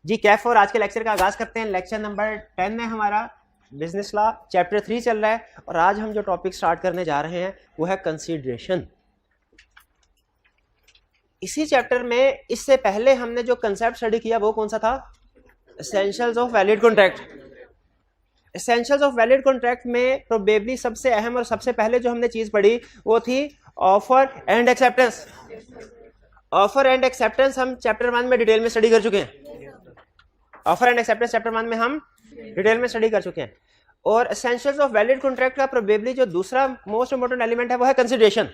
जी कैफ और आज के लेक्चर का आगाज करते हैं। लेक्चर नंबर 10 है हमारा, बिजनेस लॉ चैप्टर 3 चल रहा है और आज हम जो टॉपिक स्टार्ट करने जा रहे हैं वो है कंसीडरेशन। इसी चैप्टर में इससे पहले हमने जो कंसेप्ट स्टडी किया वो कौन सा था? Essentials of valid contract. Essentials of valid contract में प्रोबेबली सबसे अहम और सबसे पहले जो हमने चीज पढ़ी वो थी offer and acceptance. Offer and acceptance हम चैप्टर 1 में डिटेल में स्टडी कर चुके हैं। ऑफर एंड एक्सेप्टेंस चैप्टर 1 में हम डिटेल में स्टडी कर चुके हैं। और एसेंशियल्स ऑफ वैलिड कॉन्ट्रैक्ट का प्रोबेबली जो दूसरा मोस्ट इंपोर्टेंट एलिमेंट है वो है कंसीडरेशन।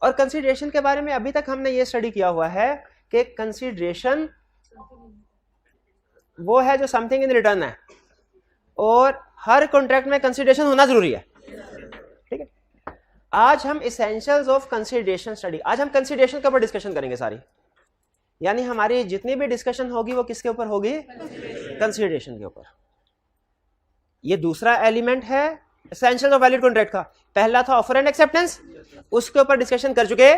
और कंसीडरेशन के बारे में अभी तक हमने ये स्टडी किया हुआ है कि कंसीडरेशन वो है जो समथिंग इन रिटर्न है और हर कॉन्ट्रैक्ट में कंसीडरेशन होना जरूरी है। ठीक है, आज हम एसेंशियल्स ऑफ कंसीडरेशन स्टडी, आज हम कंसीडरेशन के ऊपर डिस्कशन करेंगे सारी, यानी हमारी जितनी भी डिस्कशन होगी वो किसके ऊपर होगी? कंसीडरेशन के ऊपर। ये दूसरा एलिमेंट है एसेंशियल्स ऑफ वैलिड कॉन्ट्रैक्ट का। पहला था ऑफर एंड एक्सेप्टेंस, उसके ऊपर डिस्कशन कर चुके।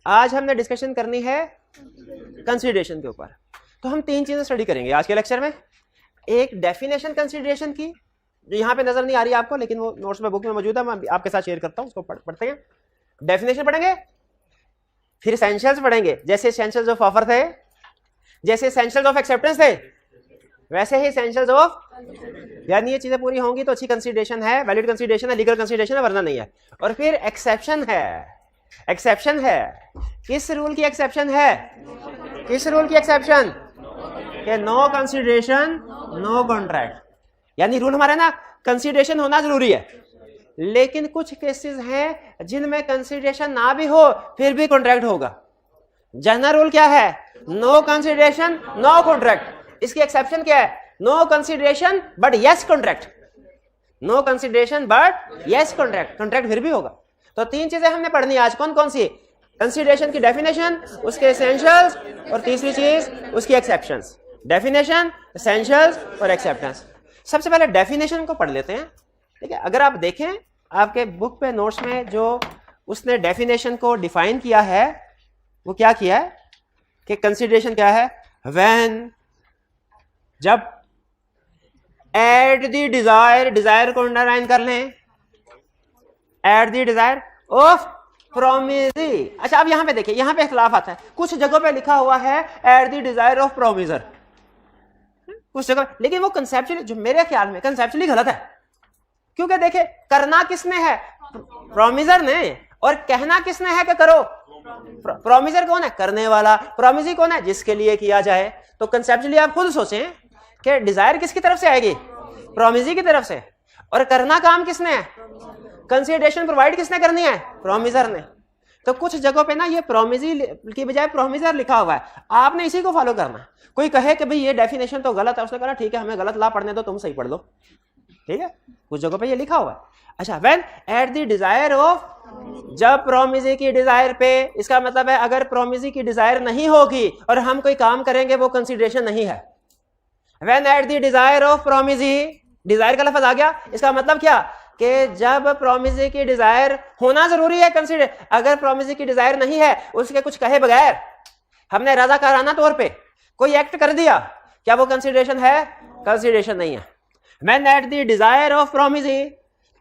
आज हमने डिस्कशन करनी है कंसीडरेशन के ऊपर। तो हम तीन चीजें स्टडी करेंगे आज के लेक्चर में। एक डेफिनेशन कंसीडरेशन की, जो यहाँ पे नजर नहीं आ रही है आपको, लेकिन वो नोट्स में बुक में मौजूद है, मैं आपके साथ शेयर करता हूँ, उसको पढ़ते हैं। डेफिनेशन पढ़ेंगे, फिर एसेंशियल्स पढ़ेंगे, जैसे एसेंशियल्स ऑफ ऑफर थे, जैसे एसेंशियल्स ऑफ एक्सेप्टेंस थे, वैसे ही एसेंशियल्स ऑफ, यानी ये चीजें पूरी होंगी तो अच्छी कंसीडरेशन है, वैलिड कंसीडरेशन है, लीगल कंसीडरेशन है, वरना नहीं है। और फिर एक्सेप्शन है। एक्सेप्शन है, किस रूल की एक्सेप्शन है? किस रूल की एक्सेप्शन? कि नो कंसीडरेशन नो कॉन्ट्रैक्ट। यानी रूल हमारा ना कंसीडरेशन होना जरूरी है, लेकिन कुछ केसेस हैं जिनमें कंसीडरेशन ना भी हो फिर भी कॉन्ट्रैक्ट होगा। जनरल रूल क्या है? No consideration no contract. इसकी एक्सेप्शन क्या है? No consideration but yes contract. No consideration but yes contract, contract फिर भी होगा। तो तीन चीजें हमने पढ़नी आज। कौन कौन सी? कंसीडरेशन की डेफिनेशन, उसके एसेंशियल्स, और तीसरी चीज उसकी एक्सेप्शंस। डेफिनेशन, एसेंशियल्स और एक्सेप्टेंस। सबसे पहले डेफिनेशन को पढ़ लेते हैं। ठीक है, अगर आप देखें आपके बुक पे नोट्स में जो उसने डेफिनेशन को डिफाइन किया है वो क्या किया है कि कंसीडरेशन क्या है? व्हेन, जब एट द डिजायर, डिजायर को अंडरलाइन कर लें, eight the desire of promisee. अच्छा, अब यहां पे देखिए, यहां पे इख्तिलाफ आता है। कुछ जगहों पे लिखा हुआ है eight the desire of promisor, कुछ जगह, लेकिन वो कंसेप्चुअली, जो मेरे ख्याल में कंसेप्चुअली गलत है। क्योंकि देखे, करना किसने है? प्रोमिसर ने। और कहना किसने है कि करो? प्रोमिसर कौन है? करने वाला। प्रोमिसी कौन है? जिसके लिए किया जाए। तो कंसेप्चुअली आप खुद सोचें कि डिजायर किसकी तरफ से आएगी? प्रोमिसी की तरफ से। और करना काम किसने है? कंसीडरेशन प्रोवाइड किसने करनी है? प्रोमिसर ने। तो कुछ जगहों पे ना ये प्रोमिसी की बजाय प्रोमिसर लिखा हुआ है, आपने इसी को फॉलो करना। कोई कहे कि भाई ये डेफिनेशन तो गलत है, उसने कहा ठीक है हमें गलत ला पढ़ने दो, तुम सही पढ़ लो। ठीक है, कुछ जगहों पे ये लिखा हुआ है। अच्छा, when at the desire of, जब प्रोमिसी की डिजायर पे, इसका मतलब है अगर प्रोमिसी की डिजायर नहीं होगी और हम कोई काम करेंगे वो कंसीडरेशन नहीं है। When at the desire of promisee, desire का लफ्ज आ गया, इसका मतलब क्या कि जब प्रोमिसी की डिजायर होना जरूरी है कंसीडर, अगर प्रोमिसी की डिजायर नहीं है, उसके कुछ कहे बगैर हमने रजाकाराना तौर पे कोई एक्ट कर दिया, क्या वो कंसीडरेशन है? कंसीडरेशन नहीं है। When at the desire of promisee,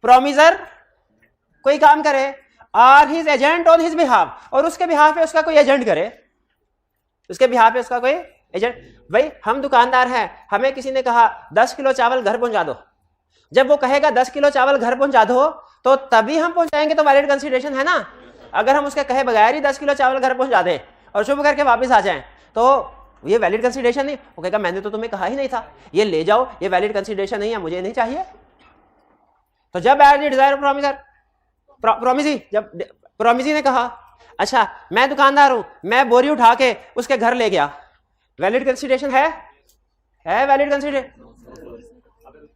promisor कोई काम करे, और his agent on his behalf, और उसके बिहाफ पे उसका कोई एजेंट करे, उसके बिहाफ पे उसका कोई एजेंट। भाई हम दुकानदार हैं, हमें किसी ने कहा 10 किलो चावल घर पहुंचा दो। जब वो कहेगा 10 किलो चावल घर पहुंचा दो तो तभी हम पहुंचाएंगे, तो वैलिड कंसीडरेशन है ना। अगर हम उसके कहे बगैर ही 10 किलो चावल घर पहुंचा दें और शुभ करके वापस आ जाएं तो ये वैलिड कंसीडरेशन नहीं। वो कहेगा मैंने तो तुम्हें कहा ही नहीं था, ये ले जाओ, ये वैलिड कंसीडरेशन नहीं है, मुझे नहीं चाहिए। तो जब eight the desire of promisor, promisee, जब प्रोमिसी ने कहा अच्छा मैं दुकानदार हूं, मैं बोरी उठा के उसके घर ले गया, वैलिड कंसीडरेशन है? वैलिड कंसीडरेशन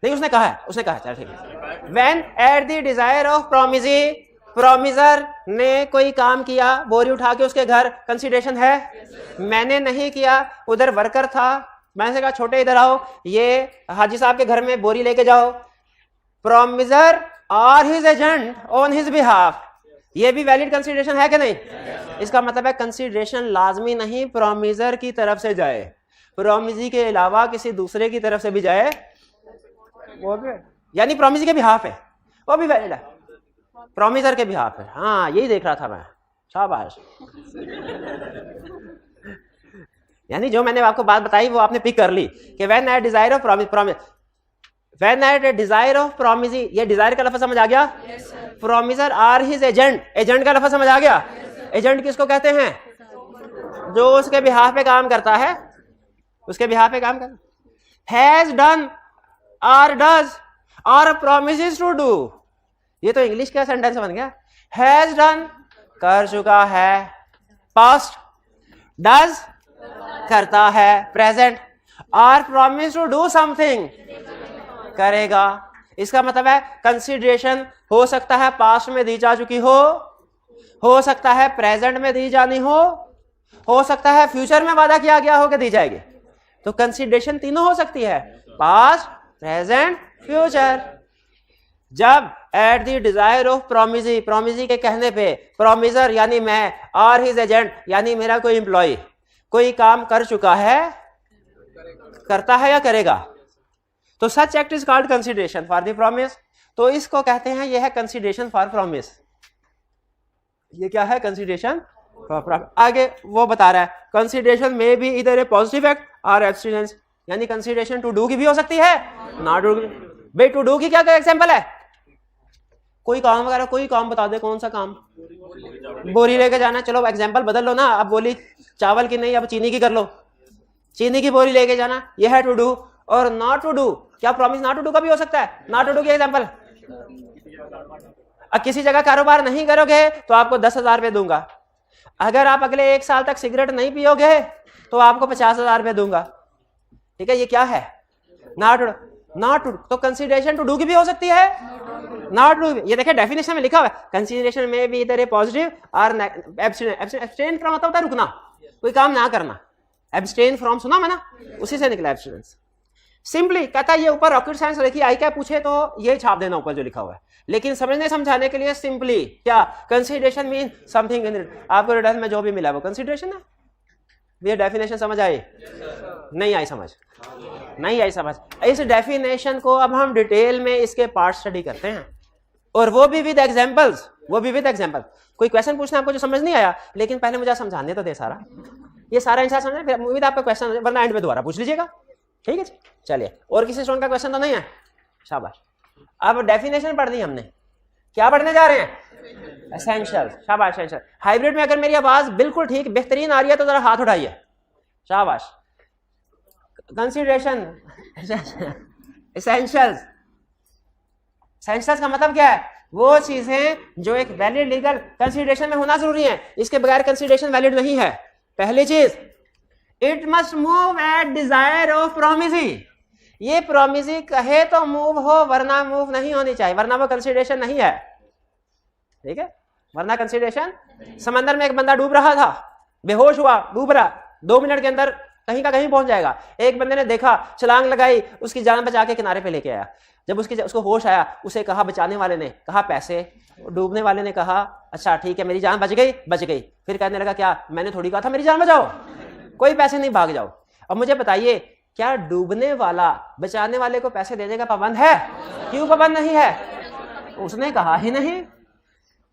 नहीं, उसने कहा है, चल ठीक है। When at the desire of promisee, promisor ने कोई काम किया, बोरी उठा के उसके घर, कंसीडरेशन है? मैंने नहीं किया, उधर वर्कर था, मैंने कहा छोटे इधर आओ, ये हाजी साहब के घर में बोरी लेके जाओ। प्रोमिसर और his agent on his behalf, ये भी वैलिड कंसीडरेशन है कि नहीं? इसका मतलब है कंसीडरेशन लाजमी नहीं प्रोमिसर की तरफ से जाए, प्रोमिसी के अलावा किसी दूसरे की तरफ से भी जाए वो भी, यानी प्रोमिसी के बिहाफ है, वो भी वैलिड है, प्रोमिसर के बिहाफ है। हाँ यही देख रहा था मैं, शाबाश। यानी जो मैंने आपको बात बताई वो आपने पिक कर ली कि when I desire of promise, when I desire of promisee, ये डिजायर का लफ्ज समझ आ गया? Promisor or his agent, agent का लफ्ज समझ आ गया? एजेंट किसको कहते हैं? जो उसके बिहाफ पे काम करता है, उसके बिहाफ पे काम करता। हैज डन और डज और प्रोमिसेस टू डू, ये तो इंग्लिश का सेंटेंस बन गया। हैज डन कर चुका है, पास्ट, डज करता है प्रेजेंट, और प्रॉमिस टू डू समथिंग करेगा। इसका मतलब है कंसीडरेशन हो सकता है पास्ट में दी जा चुकी हो सकता है प्रेजेंट में दी जानी हो सकता है फ्यूचर में वादा किया गया हो कि दी जाएगी। तो कंसीडरेशन तीनों हो सकती है, पास्ट, प्रेजेंट, फ्यूचर। जब eight the desire of promisee, promisee के कहने पे प्रोमिसर यानी मैं और हिज एजेंट यानी मेरा कोई एम्प्लॉय कोई काम कर चुका है, करता है या करेगा, तो such act is called consideration for the promise. तो इसको कहते हैं यह है कंसीडरेशन फॉर प्रॉमिस। ये क्या है? Consideration for promise. आगे वो बता रहा है कंसीडरेशन में भी इधर ए पॉजिटिव एक्ट और एब्स्टिनेंस, यानी कंसीडरेशन टू डू की भी हो सकती है, नॉट डू। भाई टू डू की क्या एग्जांपल है? कोई काम वगैरह, कोई काम बता दे, कौन सा काम? बोरी लेके जाना, चलो एग्जांपल बदल लो ना, अब बोली चावल की नहीं, अब चीनी की कर लो, चीनी की बोरी लेके जाना, यह है टू डू। और नॉट टू डू, क्या प्रॉमिस नॉट टू डू का भी हो सकता है? नॉट टू डू की एग्जांपल, अब किसी जगह कारोबार नहीं करोगे तो आपको 10,000 रुपये दूंगा, अगर आप अगले 1 साल तक सिगरेट नहीं पियोगे तो आपको 50,000 रुपये दूंगा। ठीक है, ये क्या है? Not to. तो कंसीडरेशन टू डू की भी हो सकती है, नॉट टू। ये देखिए डेफिनेशन में लिखा हुआ है कंसीडरेशन में भी इधर पॉजिटिव और एब्सटेन फ्रॉम मतलब होता है रुकना, कोई काम ना करना। एब्सटेन फ्रॉम सुना मैं ना, उसी से निकला एब्सटेंस। सिंपली कहता है ये ऊपर रॉकेट साइंस लिखी, आई क्या पूछे तो ये छाप देना ऊपर जो लिखा हुआ है, लेकिन समझने समझाने के लिए सिंपली क्या consideration mean something in it. आपको रिडल में जो भी मिला वो कंसीडरेशन है। ये डेफिनेशन समझ आई? नहीं आई समझ? नहीं आई समझ? इस डेफिनेशन को अब हम डिटेल में इसके पार्ट स्टडी करते हैं, और वो भी विद एग्जांपल्स, वो भी विद एग्जांपल। कोई क्वेश्चन पूछना आपको जो समझ नहीं आया, लेकिन पहले मुझे समझाने तो दे सारा, ये सारा आंसर समझना, फिर उम्मीद आपका क्वेश्चन, वरना एंड में दोबारा पूछ लीजिएगा। ठीक है, चलिए। और किसी स्टूडेंट का क्वेश्चन तो नहीं है? शाबाश। अब डेफिनेशन पढ़ दी हमने, क्या पढ़ने जा रहे हैं? एसेंशियल। शाबाश, एसेंशियल। हाइब्रिड में अगर मेरी आवाज बिल्कुल ठीक बेहतरीन आ रही है तो जरा हाथ उठाइए, शाबाश। Consideration, essentials. एसेंशियल्स का मतलब क्या है? वो चीजें जो एक वैलिड लीगल कंसीडरेशन में होना जरूरी है, इसके बगैर कंसीडरेशन वैलिड नहीं है। पहली चीज, it must move at desire of promisee. ये प्रोमिसी कहे तो मूव हो, वरना मूव नहीं होनी चाहिए, वरना वो कंसीडरेशन नहीं है। ठीक है, वरना कंसीडरेशन। समंदर में एक बंदा डूब रहा था, बेहोश हुआ, डूब रहा, 2 मिनट के अंदर कहीं का कहीं पहुंच जाएगा। एक बंदे ने देखा, छलांग लगाई, उसकी जान बचा के किनारे पे लेके आया। जब उसको होश आया, उसे कहा, बचाने वाले ने कहा पैसे, डूबने वाले ने कहा अच्छा ठीक है मेरी जान बच गई, बच गई। फिर कहने लगा क्या, मैंने थोड़ी कहा था मेरी जान बचाओ, कोई पैसे नहीं, भाग जाओ। अब मुझे बताइए, क्या डूबने वाला बचाने वाले को पैसे देने का पाबंद है? क्यों पाबंद नहीं है? उसने कहा ही नहीं।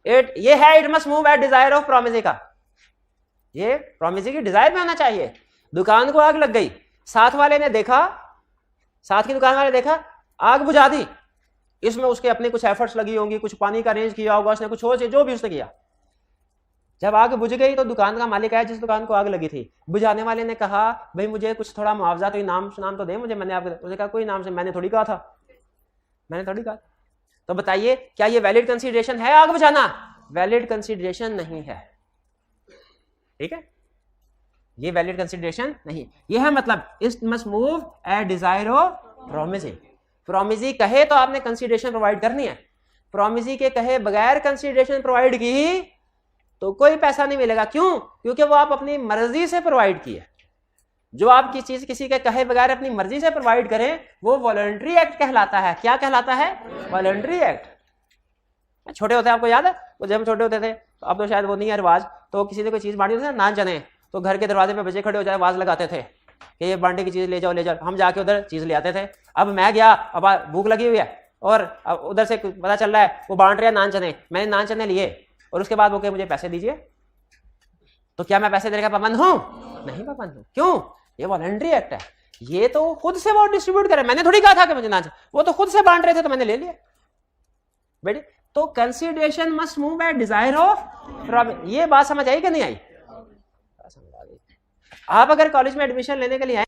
ये है it must move at desire of promisee का, ये प्रोमिसी की डिजायर में होना चाहिए। दुकान को आग लग गई, साथ वाले ने देखा, साथ की दुकान वाले देखा, आग बुझा दी। इसमें उसके अपने कुछ एफर्ट्स लगी होंगी, कुछ पानी का अरेंज किया होगा उसने, कुछ और जो भी उसने किया। जब आग बुझ गई तो दुकान का मालिक आया जिस दुकान को आग लगी थी, बुझाने वाले ने कहा भाई मुझे कुछ थोड़ा मुआवजा, तो नाम तो दे मुझे, मैंने आपको, उसने कहा कोई नाम से, मैंने थोड़ी कहा था, मैंने थोड़ी कहा। तो बताइए क्या ये वैलिड कंसीडरेशन है? आग बुझाना वैलिड कंसीडरेशन नहीं है। ठीक है, ये वैलिड कंसीडरेशन नहीं। यह है मतलब it must move at desire of promisee. Promisee कहे तो आपने कंसीडरेशन प्रोवाइड करनी है, प्रोमिसी के कहे बगैर कंसीडरेशन प्रोवाइड की तो कोई पैसा नहीं मिलेगा। क्यों? क्योंकि वो आप अपनी मर्जी से प्रोवाइड की है। जो आप किसी चीज किसी के कहे बगैर अपनी मर्जी से प्रोवाइड करें वो वॉलंटरी एक्ट कहलाता है। क्या कहलाता है? Voluntary act. छोटे होते आपको याद है, वो जब हम छोटे होते थे, तो अब तो शायद वो नहीं है रिवाज, तो किसी ने कोई चीज बांटी थी ना, नान जने, तो घर के दरवाजे पे बच्चे खड़े हो जाए, आवाज लगाते थे, कि ये बांटे की चीज ले जाओ ले जाओ, हम जाके उधर चीज ले आते थे। अब मैं गया, अब भूख लगी हुई है और उधर से पता चल रहा है वो बांट रहे नान चने, मैंने नान चने लिए और उसके बाद वो कहे मुझे पैसे दीजिए, तो क्या मैं पैसे देने का पाबंद हूं? नहीं पाबंद हूं। क्यों? ये वॉलंटरी एक्ट है, ये तो खुद से वो डिस्ट्रीब्यूट करे, मैंने थोड़ी कहा था कि मुझे नान, वो तो खुद से बांट रहे थे तो मैंने ले लिया बेटे। तो consideration must move by desire of, ये बात समझ आई कि नहीं आई? आप अगर कॉलेज में एडमिशन लेने के लिए आए,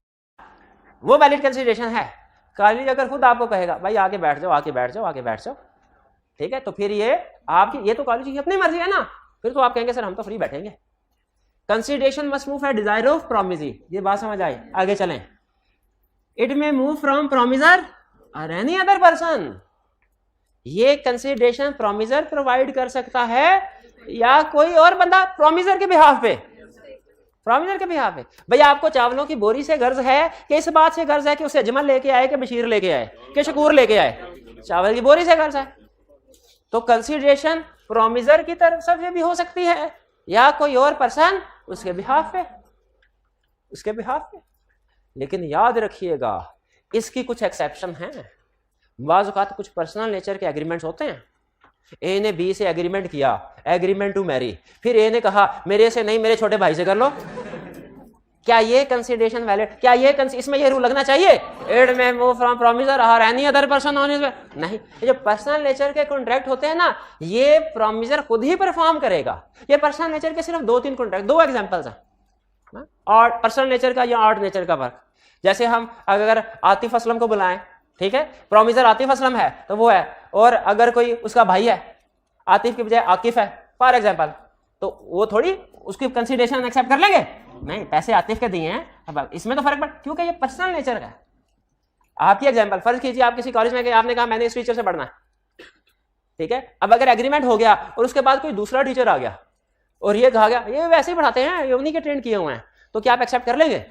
वो वैलिड कंसिडरेशन है। कॉलेज अगर खुद आपको कहेगा भाई आके बैठ जाओ, आके बैठ जाओ, आके बैठ जाओ, ठीक है, तो फिर ये आपकी, ये तो कॉलेज की अपनी मर्जी है ना, फिर तो आप कहेंगे सर हम तो फ्री बैठेंगे। Consideration must move by desire of promisee, ये बात समझ आई? आगे चलें। It may move from promisor और एनी अदर पर्सन, ये कंसिडरेशन प्रोमिसर प्रोवाइड कर सकता है या कोई और बंदा प्रोमिसर के बिहाफ पे, प्रोमिसर के बिहाफ पे। भाई आपको चावलों की बोरी से गर्ज है कि इस बात से गर्ज है कि उसे अजमल लेके आए कि बशीर लेके आए कि शकूर लेके आए? चावल की बोरी से गर्ज है। तो कंसिडरेशन प्रोमिसर की तरफ से भी हो सकती है या कोई और पर्सन उसके बिहाफ पे, उसके बिहाफ पे। लेकिन याद रखिएगा इसकी कुछ एक्सेप्शन हैं। बाज़ औक़ात कुछ पर्सनल नेचर के एग्रीमेंट्स होते हैं। ए ने बी से एग्रीमेंट किया, एग्रीमेंट टू मैरी, फिर ए ने कहा मेरे से नहीं मेरे छोटे भाई से कर लो, क्या ये कंसिडरेशन वैलिड? क्या ये इसमें ये रूल लगना चाहिए इट में मूव फ्रॉम प्रोमिसर और any other person on his? नहीं, ये जो पर्सनल नेचर के कॉन्ट्रैक्ट होते हैं ना, ये प्रोमिसर खुद ही परफॉर्म करेगा। ये पर्सनल नेचर के सिर्फ 2-3 कॉन्ट्रैक्ट, 2 एग्जांपल्स हैं। और पर्सनल नेचर का या आर्ट नेचर का फर्क, जैसे हम अगर आतिफ असलम को बुलाएं, ठीक है, प्रोमिसर आतिफ असलम है तो वो है, और अगर कोई उसका भाई है आतिफ की बजाय आकिफ है फॉर एग्जांपल, तो वो थोड़ी उसकी कंसिडरेशन एक्सेप्ट कर लेंगे? नहीं, पैसे आतिफ के दिए हैं, अब इसमें तो फर्क पड़, क्योंकि ये पर्सनल नेचर का है। आपकी एग्जांपल, फर्ज कीजिए आप किसी कॉलेज में गए, आपने कहा मैंने इस टीचर से पढ़ना है, ठीक है, अब अगर एग्रीमेंट हो गया और उसके बाद कोई दूसरा टीचर आ गया और ये कहा गया ये वैसे ही पढ़ाते हैं, ये उन्हीं के ट्रेंड किए हुए हैं, तो क्या आप एक्सेप्ट कर लेंगे?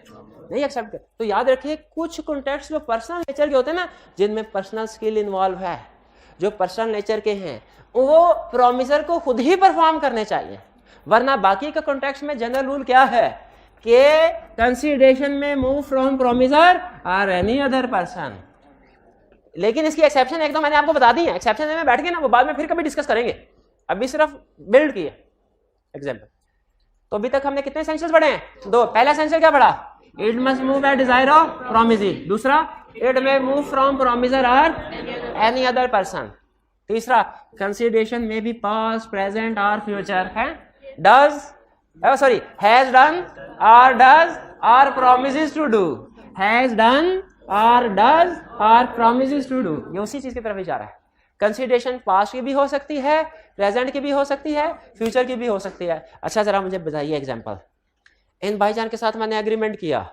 नहीं एक्सेप्ट कर। तो याद रखिए कुछ कॉन्टेक्स्ट जो पर्सनल नेचर के होते हैं ना, जिनमें पर्सनल स्किल इन्वॉल्व है, जो पर्सनल नेचर के हैं, वो प्रोमिसर को खुद ही परफॉर्म करने चाहिए। वरना बाकी का कॉन्टेक्स्ट में जनरल रूल क्या है कि कंसिडरेशन में मूव फ्रॉम प्रोमिसर और एनी अदर पर्सन। लेकिन इसकी एक्सेप्शन एक तो मैंने आपको बता दी है, एक्सेप्शन में बैठ गए ना, वो बाद में फिर कभी डिस्कस करेंगे, अभी सिर्फ बिल्ड किए एग्जाम्पल। तो अभी तक हमने कितने एसेंशियल्स पढ़े हैं? 2। पहला एसेंशियल क्या पढ़ा? It must move by desire of promisee. दूसरा, it may move from promisor और एनी अदर पर्सन। तीसरा, consideration may be past, present और फ्यूचर है। डज, सॉरी, हैज डन और डज और promises to do, has done और does और promises to do, ये उसी चीज की तरफ इशारा है। कंसिडरेशन पास्ट की भी हो सकती है, प्रेजेंट की भी हो सकती है, फ्यूचर की भी हो सकती है। अच्छा जरा मुझे बताइए एग्जांपल, इन भाईजान के साथ मैंने एग्रीमेंट किया,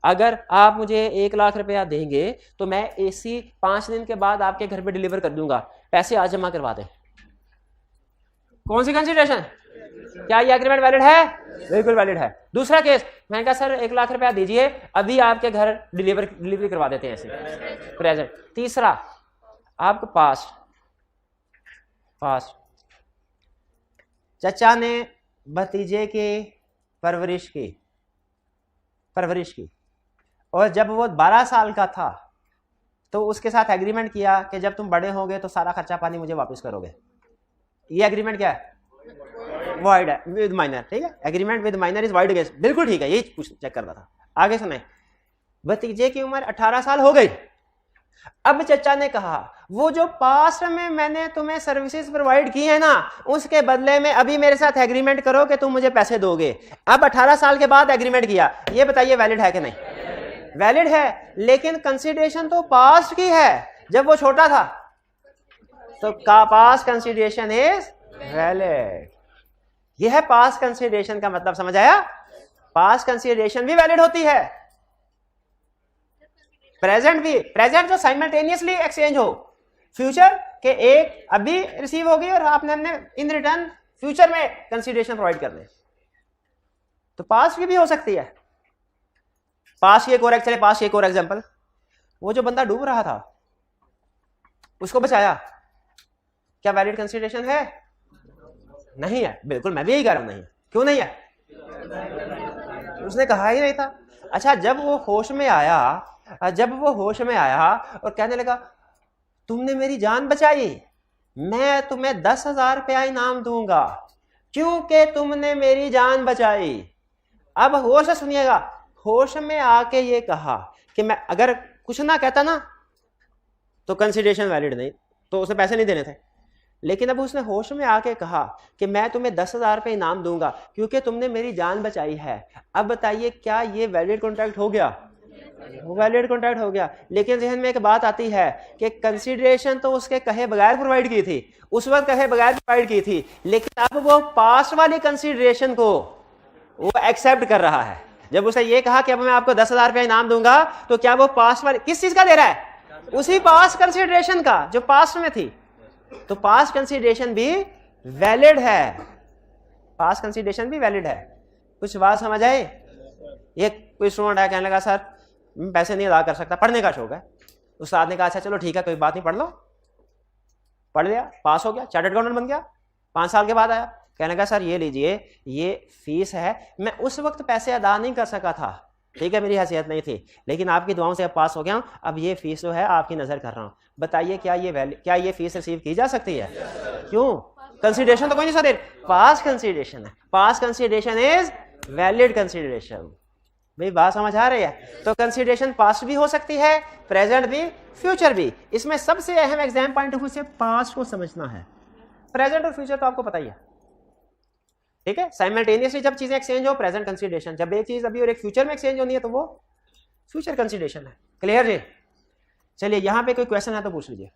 अगर आप मुझे 1 लाख रुपया देंगे तो मैं एसी 5 दिन के बाद आपके घर पे डिलीवर कर दूंगा, पैसे आज जमा करवा दें। कौन सी कंसिडरेशन? क्या ये एग्रीमेंट वैलिड है? बिल्कुल वैलिड है। दूसरा केस, मैंने कहा सर 1 लाख रुपया दीजिए, अभी आपके घर डिलीवरी करवा देते हैं, ऐसे प्रेजेंट। तीसरा, आपको पास्ट, चचा ने भतीजे की परवरिश की और जब वो 12 साल का था तो उसके साथ एग्रीमेंट किया कि जब तुम बड़े होगे तो सारा खर्चा पानी मुझे वापस करोगे। ये एग्रीमेंट क्या है? वॉइड है विद माइनर, ठीक है, agreement with minor is void against, बिल्कुल ठीक है, यही कुछ चेक कर रहा था। आगे सुने, भतीजे की उम्र 18 साल हो गई, अब चचा ने कहा वो जो पास्ट में मैंने तुम्हें सर्विसेज प्रोवाइड की है ना, उसके बदले में अभी मेरे साथ एग्रीमेंट करो कि तुम मुझे पैसे दोगे। अब 18 साल के बाद एग्रीमेंट किया, ये बताइए वैलिड है कि नहीं? वैलिड है, लेकिन कंसिडरेशन तो पास्ट की है, जब वो छोटा था, तो पास्ट कंसिडरेशन इज वैलिड। यह है पास्ट कंसिडरेशन का मतलब, समझ आया? पास्ट कंसिडरेशन भी वैलिड होती है, प्रेजेंट भी, प्रेजेंट जो साइमल्टेनियसली एक्सचेंज हो, फ्यूचर के एक अभी रिसीव होगी और आपने हमने इन रिटर्न फ्यूचर में कंसिडरेशन प्रोवाइड करने, तो पास्ट की भी हो सकती है। पास्ट की एक और चले, पास्ट की एक और एग्जांपल, वो जो बंदा डूब रहा था उसको बचाया, क्या वैलिड कंसिडरेशन है? नहीं है, बिल्कुल मैं भी यही कह रहा हूं, नहीं। क्यों नहीं है? उसने कहा ही नहीं था। अच्छा, जब वो होश में आया और कहने लगा तुमने मेरी जान बचाई, मैं तुम्हें 10,000 रुपया इनाम दूंगा क्योंकि तुमने मेरी जान बचाई। अब होश से सुनिएगा, होश में आके ये कहा कि मैं अगर कुछ ना कहता ना तो कंसिडरेशन वैलिड नहीं, तो उसे पैसे नहीं देने थे। लेकिन अब उसने होश में आके कहा कि मैं तुम्हें 10,000 रुपये इनाम दूंगा क्योंकि तुमने मेरी जान बचाई है। अब बताइए क्या ये वैलिड कॉन्ट्रैक्ट हो गया? वो वैलिड कॉन्ट्रैक्ट हो गया। लेकिन जहन में एक बात आती है कि कंसीडरेशन तो उसके कहे बगैर प्रोवाइड की थी, उस वक्त कहे बगैर प्रोवाइड की थी, लेकिन अब वो पास्ट वाली कंसीडरेशन को वो एक्सेप्ट कर रहा है। जब उसने ये कहा कि अब मैं आपको 10,000 रुपया इनाम दूंगा, तो क्या वो पास्ट वाली किस चीज का दे रहा है? उसी पास्ट कंसीडरेशन का जो पास्ट में थी। तो पास्ट कंसीडरेशन भी वैलिड है, पास्ट कंसीडरेशन भी वैलिड है। कुछ बात समझ आए? ये कोई स्टूडेंट है, कहने लगा सर मैं पैसे नहीं अदा कर सकता, पढ़ने का शौक है। उस्ताद ने कहा अच्छा चलो ठीक है, कोई बात नहीं, पढ़ लो। पढ़ लिया, पास हो गया, चार्टर्ड अकाउंटेंट बन गया। 5 साल के बाद आया, कहने लगा सर ये लीजिए, ये फीस है, मैं उस वक्त पैसे अदा नहीं कर सका था, ठीक है, मेरी हैसियत नहीं थी, लेकिन आपकी दुआओं से अब पास हो गया हूं, अब ये फीस जो है आपकी नजर कर रहा हूं, बताइए क्या ये फीस रिसीव की जा सकती है? क्यों? कंसीडरेशन तो कोई नहीं सर, पास्ट कंसीडरेशन है, past consideration is valid consideration. भाई बात समझ आ रही है? तो कंसीडरेशन पास्ट भी हो सकती है, प्रेजेंट भी, फ्यूचर भी। इसमें सबसे अहम एग्जाम पॉइंट ऑफ व्यू से पास्ट को समझना है। प्रेजेंट और फ्यूचर तो आपको पता ही है, ठीक है। साइमल्टेनियसली जब चीजें एक्सचेंज हो, प्रेजेंट कंसीडरेशन, जब एक चीज अभी और एक फ्यूचर में एक्सचेंज होनी है तो वो फ्यूचर कंसीडरेशन है। क्लियर जी? चलिए यहां पे कोई क्वेश्चन है तो पूछ लीजिए।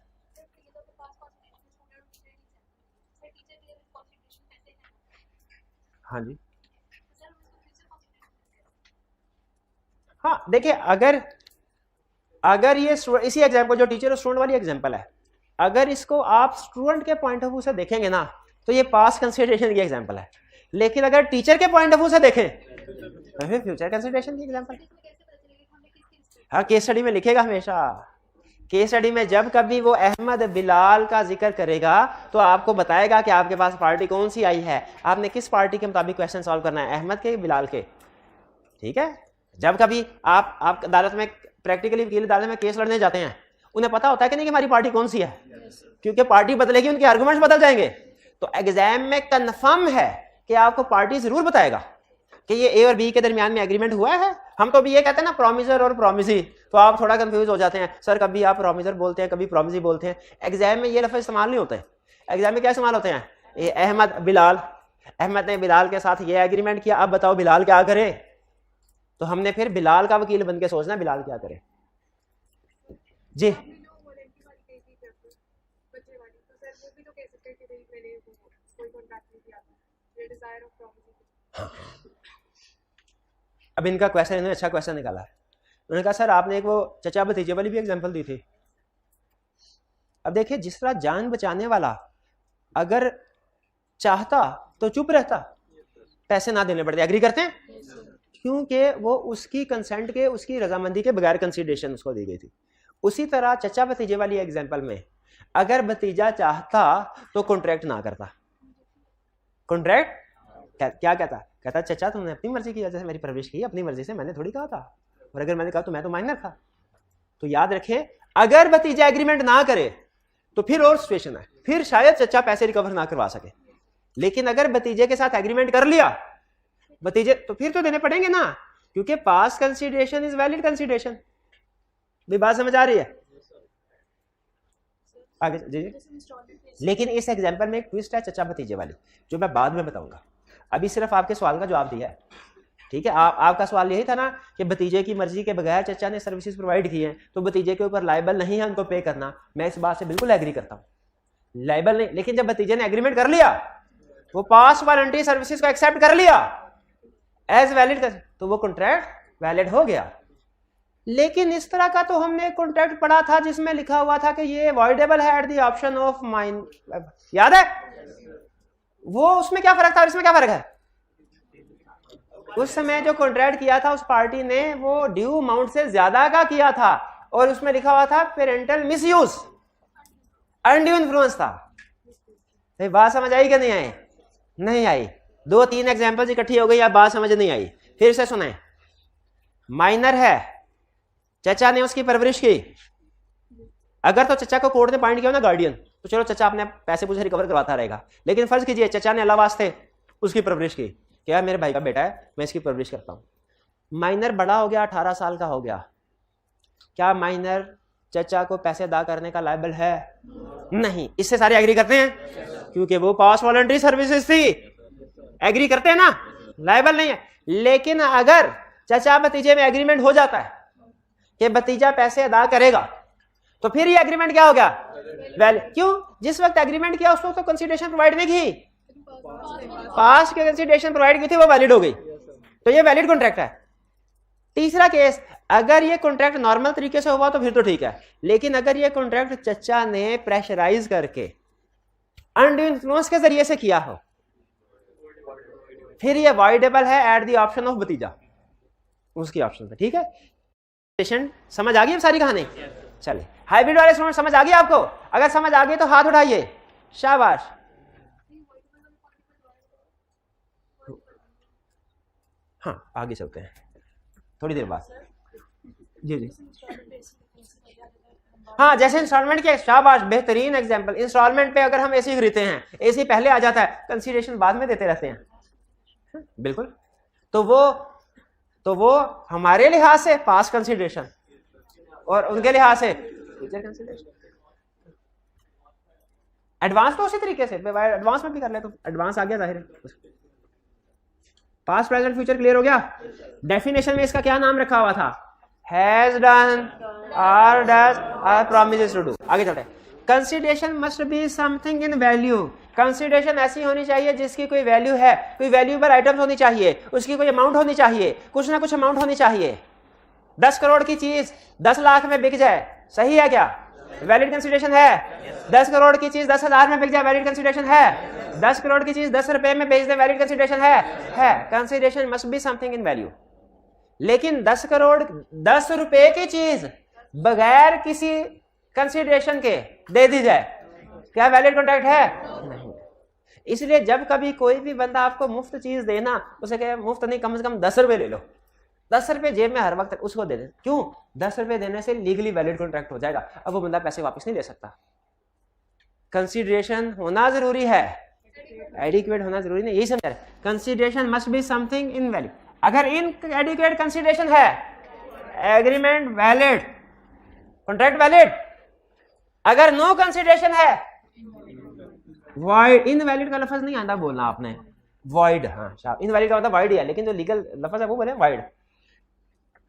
हाँ जी, हाँ देखिए, अगर ये इसी एग्जाम्पल जो टीचर और स्टूडेंट वाली एग्जाम्पल है, अगर इसको आप स्टूडेंट के पॉइंट ऑफ व्यू से देखेंगे ना तो ये पास्ट कंसीडरेशन की एग्जाम्पल है, लेकिन अगर टीचर के पॉइंट ऑफ व्यू से देखें तो फिर फ्यूचर कंसीडरेशन की एग्जाम्पल। हाँ, केस स्टडी में लिखेगा हमेशा। केस स्टडी में जब कभी वो अहमद बिलाल का जिक्र करेगा तो आपको बताएगा कि आपके पास पार्टी कौन सी आई है, आपने किस पार्टी के मुताबिक क्वेश्चन सॉल्व करना है, अहमद के बिलाल के, ठीक है। जब कभी आप अदालत में, प्रैक्टिकली वकील अदालत में केस लड़ने जाते हैं, उन्हें पता होता है कि नहीं कि हमारी पार्टी कौन सी है, क्योंकि पार्टी बदलेगी, उनके आर्गुमेंट्स बदल जाएंगे। तो एग्जाम में कंफर्म है कि आपको पार्टी जरूर बताएगा कि ये ए और बी के दरमियान में एग्रीमेंट हुआ है। हम तो भी ये कहते हैं ना प्रॉमिसर और प्रॉमिसी, तो आप थोड़ा कंफ्यूज हो जाते हैं, सर कभी आप प्रॉमिसर बोलते हैं, कभी प्रॉमिसी बोलते हैं। एग्जाम में ये लफ्ज़ इस्तेमाल नहीं होते। एग्जाम में क्या इस्तेमाल होते हैं? ये अहमद बिलाल, अहमद ने बिलाल के साथ ये एग्रीमेंट किया, अब बताओ बिलाल क्या करे। तो हमने फिर बिलाल का वकील बन के सोचना बिलाल क्या करे। जी अब इनका क्वेश्चन, इन्होंने अच्छा क्वेश्चन निकाला है। उन्होंने कहा सर आपने एक वो चचा भतीजे वाली भी एग्जांपल दी थी। अब देखिए, जिस तरह जान बचाने वाला अगर चाहता तो चुप रहता, पैसे ना देने पड़ते, एग्री करते हैं, क्योंकि वो उसकी कंसेंट के, उसकी रजामंदी के बगैर कंसीडरेशन उसको दी गई थी। उसी तरह चचा भतीजे वाली एग्जांपल में अगर भतीजा चाहता तो कॉन्ट्रैक्ट ना करता। कॉन्ट्रैक्ट क्या कहता चचा तुमने अपनी मर्जी की वजह से मेरी परवरिश की, अपनी मर्जी से, मैंने थोड़ी कहा था, और अगर मैंने कहा तो मैं तो माइनर था। तो याद रखें, अगर भतीजा एग्रीमेंट ना करे तो फिर और सिचुएशन है, फिर शायद चचा पैसे रिकवर ना करवा सके। लेकिन अगर भतीजे के साथ एग्रीमेंट कर लिया भतीजे, तो फिर तो देने पड़ेंगे ना, क्योंकि past consideration is valid consideration. भी बात समझ आ रही है? आगे जी। लेकिन इस एग्जांपल में एक ट्विस्ट है चचा भतीजे वाली, जो मैं बाद में बताऊंगा। अभी सिर्फ आपके सवाल का जवाब दिया है, ठीक है। आपका सवाल यही था ना कि भतीजे की मर्जी के बगैर चचा ने सर्विसेज प्रोवाइड की हैं, तो भतीजे के ऊपर लाइबल नहीं है उनको पे करना। मैं इस बात से बिल्कुल एग्री करता हूँ, लाइबल नहीं। लेकिन जब भतीजे ने एग्रीमेंट कर लिया, वो पास्ट वॉलंटरी सर्विसेज को एक्सेप्ट कर लिया एज वैलिड, तो वो कॉन्ट्रैक्ट वैलिड हो गया। लेकिन इस तरह का तो हमने एक कॉन्ट्रैक्ट पढ़ा था जिसमें लिखा हुआ था कि ये वॉइडेबल है at the option of mine, याद है? वो उसमें क्या फर्क था और इसमें क्या फर्क है? उस समय जो कॉन्ट्रैक्ट किया था उस पार्टी ने वो ड्यू अमाउंट से ज्यादा का किया था, और उसमें लिखा हुआ था पेरेंटल मिसयूज, अनड्यू इन्फ्लुएंस था। बात समझ आई कि नहीं आई? नहीं आई। 2-3 एग्जांपल्स इकट्ठी हो गई, अब बात समझ नहीं आई। फिर से सुनाएं। माइनर है, चचा ने उसकी परवरिश की, अगर तो चचा को कोर्ट ने पॉइंट किया ना गार्डियन, तो चलो चचा अपने पैसे पूछे रिकवर करवाता रहेगा, लेकिन फर्ज कीजिए चचा ने अल्लाह वास्ते उसकी परवरिश की, क्या मेरे भाई का बेटा है मैं इसकी परवरिश करता हूँ, माइनर बड़ा हो गया 18 साल का हो गया, क्या माइनर चचा को पैसे अदा करने का लायबल है? नहीं। इससे सारे एग्री करते हैं क्योंकि वो पास वॉलंटरी सर्विसेज थी, एग्री करते हैं ना, लायबल नहीं है। लेकिन अगर चचा भतीजे में एग्रीमेंट हो जाता है कि भतीजा पैसे अदा करेगा, तो फिर ये एग्रीमेंट क्या हो गया? क्यों? जिस वक्त एग्रीमेंट किया उस वक्त तो कंसीडरेशन प्रोवाइड नहीं की, पास्ट के कंसीडरेशन प्रोवाइड की थी, वो वैलिड हो गई, तो ये वैलिड कॉन्ट्रैक्ट है। तीसरा केस, अगर ये कॉन्ट्रैक्ट नॉर्मल तरीके से हुआ तो फिर तो ठीक है, लेकिन अगर ये कॉन्ट्रैक्ट चचा ने प्रेशराइज करके अनड्यू इन्फ्लुएंस के जरिए से किया हो, फिर ये वॉइडेबल है एट द ऑप्शन ऑफ भतीजा, उसकी ऑप्शन पे। ठीक है, समझ आ गई सारी कहानी? चलिए, हाइब्रिड वाले स्टूडेंट समझ आ गई आपको? अगर समझ आ गई तो हाथ उठाइए, शाबाश। हाँ आगे चलते हैं थोड़ी देर बाद। जी जी, हाँ जैसे इंस्टॉलमेंट के, शाबाश, बेहतरीन एग्जांपल। इंस्टॉलमेंट पे अगर हम एसी खरीदते हैं, एसी पहले आ जाता है, कंसीडरेशन बाद में देते रहते हैं, बिल्कुल, तो वो हमारे लिहाज से पास्ट कंसीडरेशन और उनके लिहाज से फ्यूचर कंसीडरेशन। एडवांस तो उसी तरीके से एडवांस में भी कर ले, तो एडवांस आ गया जाहिर है, पास्ट प्रेजेंट फ्यूचर क्लियर हो गया। डेफिनेशन में इसका क्या नाम रखा हुआ था? हैज डन और डज और प्रॉमिसेस टू डू। आगे चलते हैं। Consideration must be something in value. Consideration ऐसी होनी चाहिए जिसकी कोई वैल्यू है, कोई वैल्यूएबल आइटम्स होनी चाहिए, उसकी कोई अमाउंट होनी चाहिए, कुछ ना कुछ अमाउंट होनी चाहिए। 10 करोड़ की चीज 10 लाख में बिक जाए, सही है क्या? वैलिड कंसीडरेशन है। 10 करोड़ की चीज 10,000 में बिक जाए, वैलिड कंसीडरेशन है। 10 करोड़ की चीज 10 रुपए में बेच दे, वैलिड कंसीडरेशन है। Consideration must be something in value. लेकिन 10 करोड़ 10 रुपए की चीज बगैर किसी कंसीडरेशन के दे दी जाए, क्या वैलिड कॉन्ट्रैक्ट है? नहीं। इसलिए जब कभी कोई भी बंदा आपको मुफ्त चीज देना, उसे कहे मुफ्त नहीं, कम से कम 10 रुपए ले लो, 10 रुपए जेब में हर वक्त उसको दे दे। क्यों? 10 रुपए देने से लीगली वैलिड कॉन्ट्रैक्ट हो जाएगा, अब वो बंदा पैसे वापस नहीं ले सकता। कंसीडरेशन होना जरूरी है, एडिक्वेट होना जरूरी नहीं, यही समझ रहे। Consideration must be something in value. अगर इन एडिक्वेट कंसीडरेशन है, एग्रीमेंट वैलिड, कॉन्ट्रैक्ट वैलिड। अगर नो कंसीडरेशन है, वॉइड। इनवैलिड का लफ्ज नहीं आता बोलना आपने, वॉइड। हाँ, इनवैलिड का मतलब वॉइड ही है, लेकिन जो लीगल लफ्ज है वो बोले वॉइड।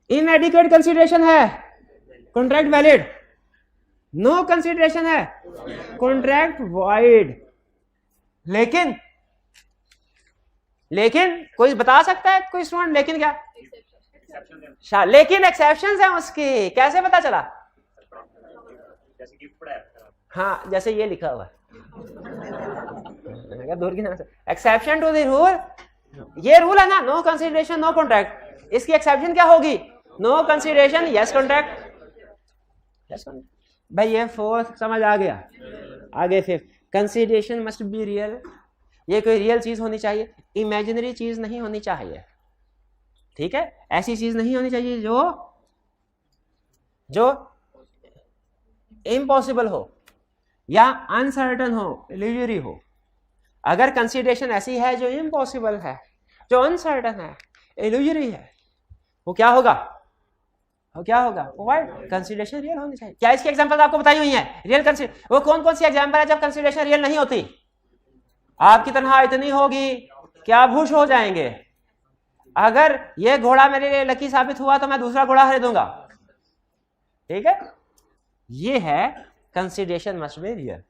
इनएडिक्वेट कंसीडरेशन है, कॉन्ट्रैक्ट वैलिड। नो कंसीडरेशन है, कॉन्ट्रैक्ट वॉइड। लेकिन कोई बता सकता है कोई स्टूडेंट? लेकिन क्या? लेकिन एक्सेप्शंस हैं उसकी, कैसे पता चला? हाँ, जैसे ये लिखा हुआ है, दूर की एक्सेप्शन टू द रूल। ये रूल है ना, नो कंसीडरेशन नो कॉन्ट्रैक्ट। इसकी एक्सेप्शन क्या होगी? No consideration yes contract. भाई ये फोर्थ समझ आ गया। आगे fifth, consideration must be real. ये कोई रियल चीज होनी चाहिए, इमेजिनरी चीज नहीं होनी चाहिए। ठीक है, ऐसी चीज नहीं होनी चाहिए जो इम्पॉसिबल हो या अनसर्टन हो, इल्यूजरी हो। अगर कंसीडरेशन ऐसी है जो इम्पॉसिबल है, जो अनसर्टन है, इल्यूजरी है, वो क्या होगा? कंसीडरेशन रियल होनी चाहिए। क्या इसकी एग्जांपल आपको बताई हुई है? रियल कंसीडरेशन वो कौन कौन सी एग्जांपल है जब कंसीडरेशन रियल नहीं होती? आपकी तनख्वाह इतनी होगी कि आप खुश हो जाएंगे। अगर ये घोड़ा मेरे लिए लकी साबित हुआ तो मैं दूसरा घोड़ा खरीदूंगा। ठीक है, ये है कंसीडरेशन मस्ट बी रियल।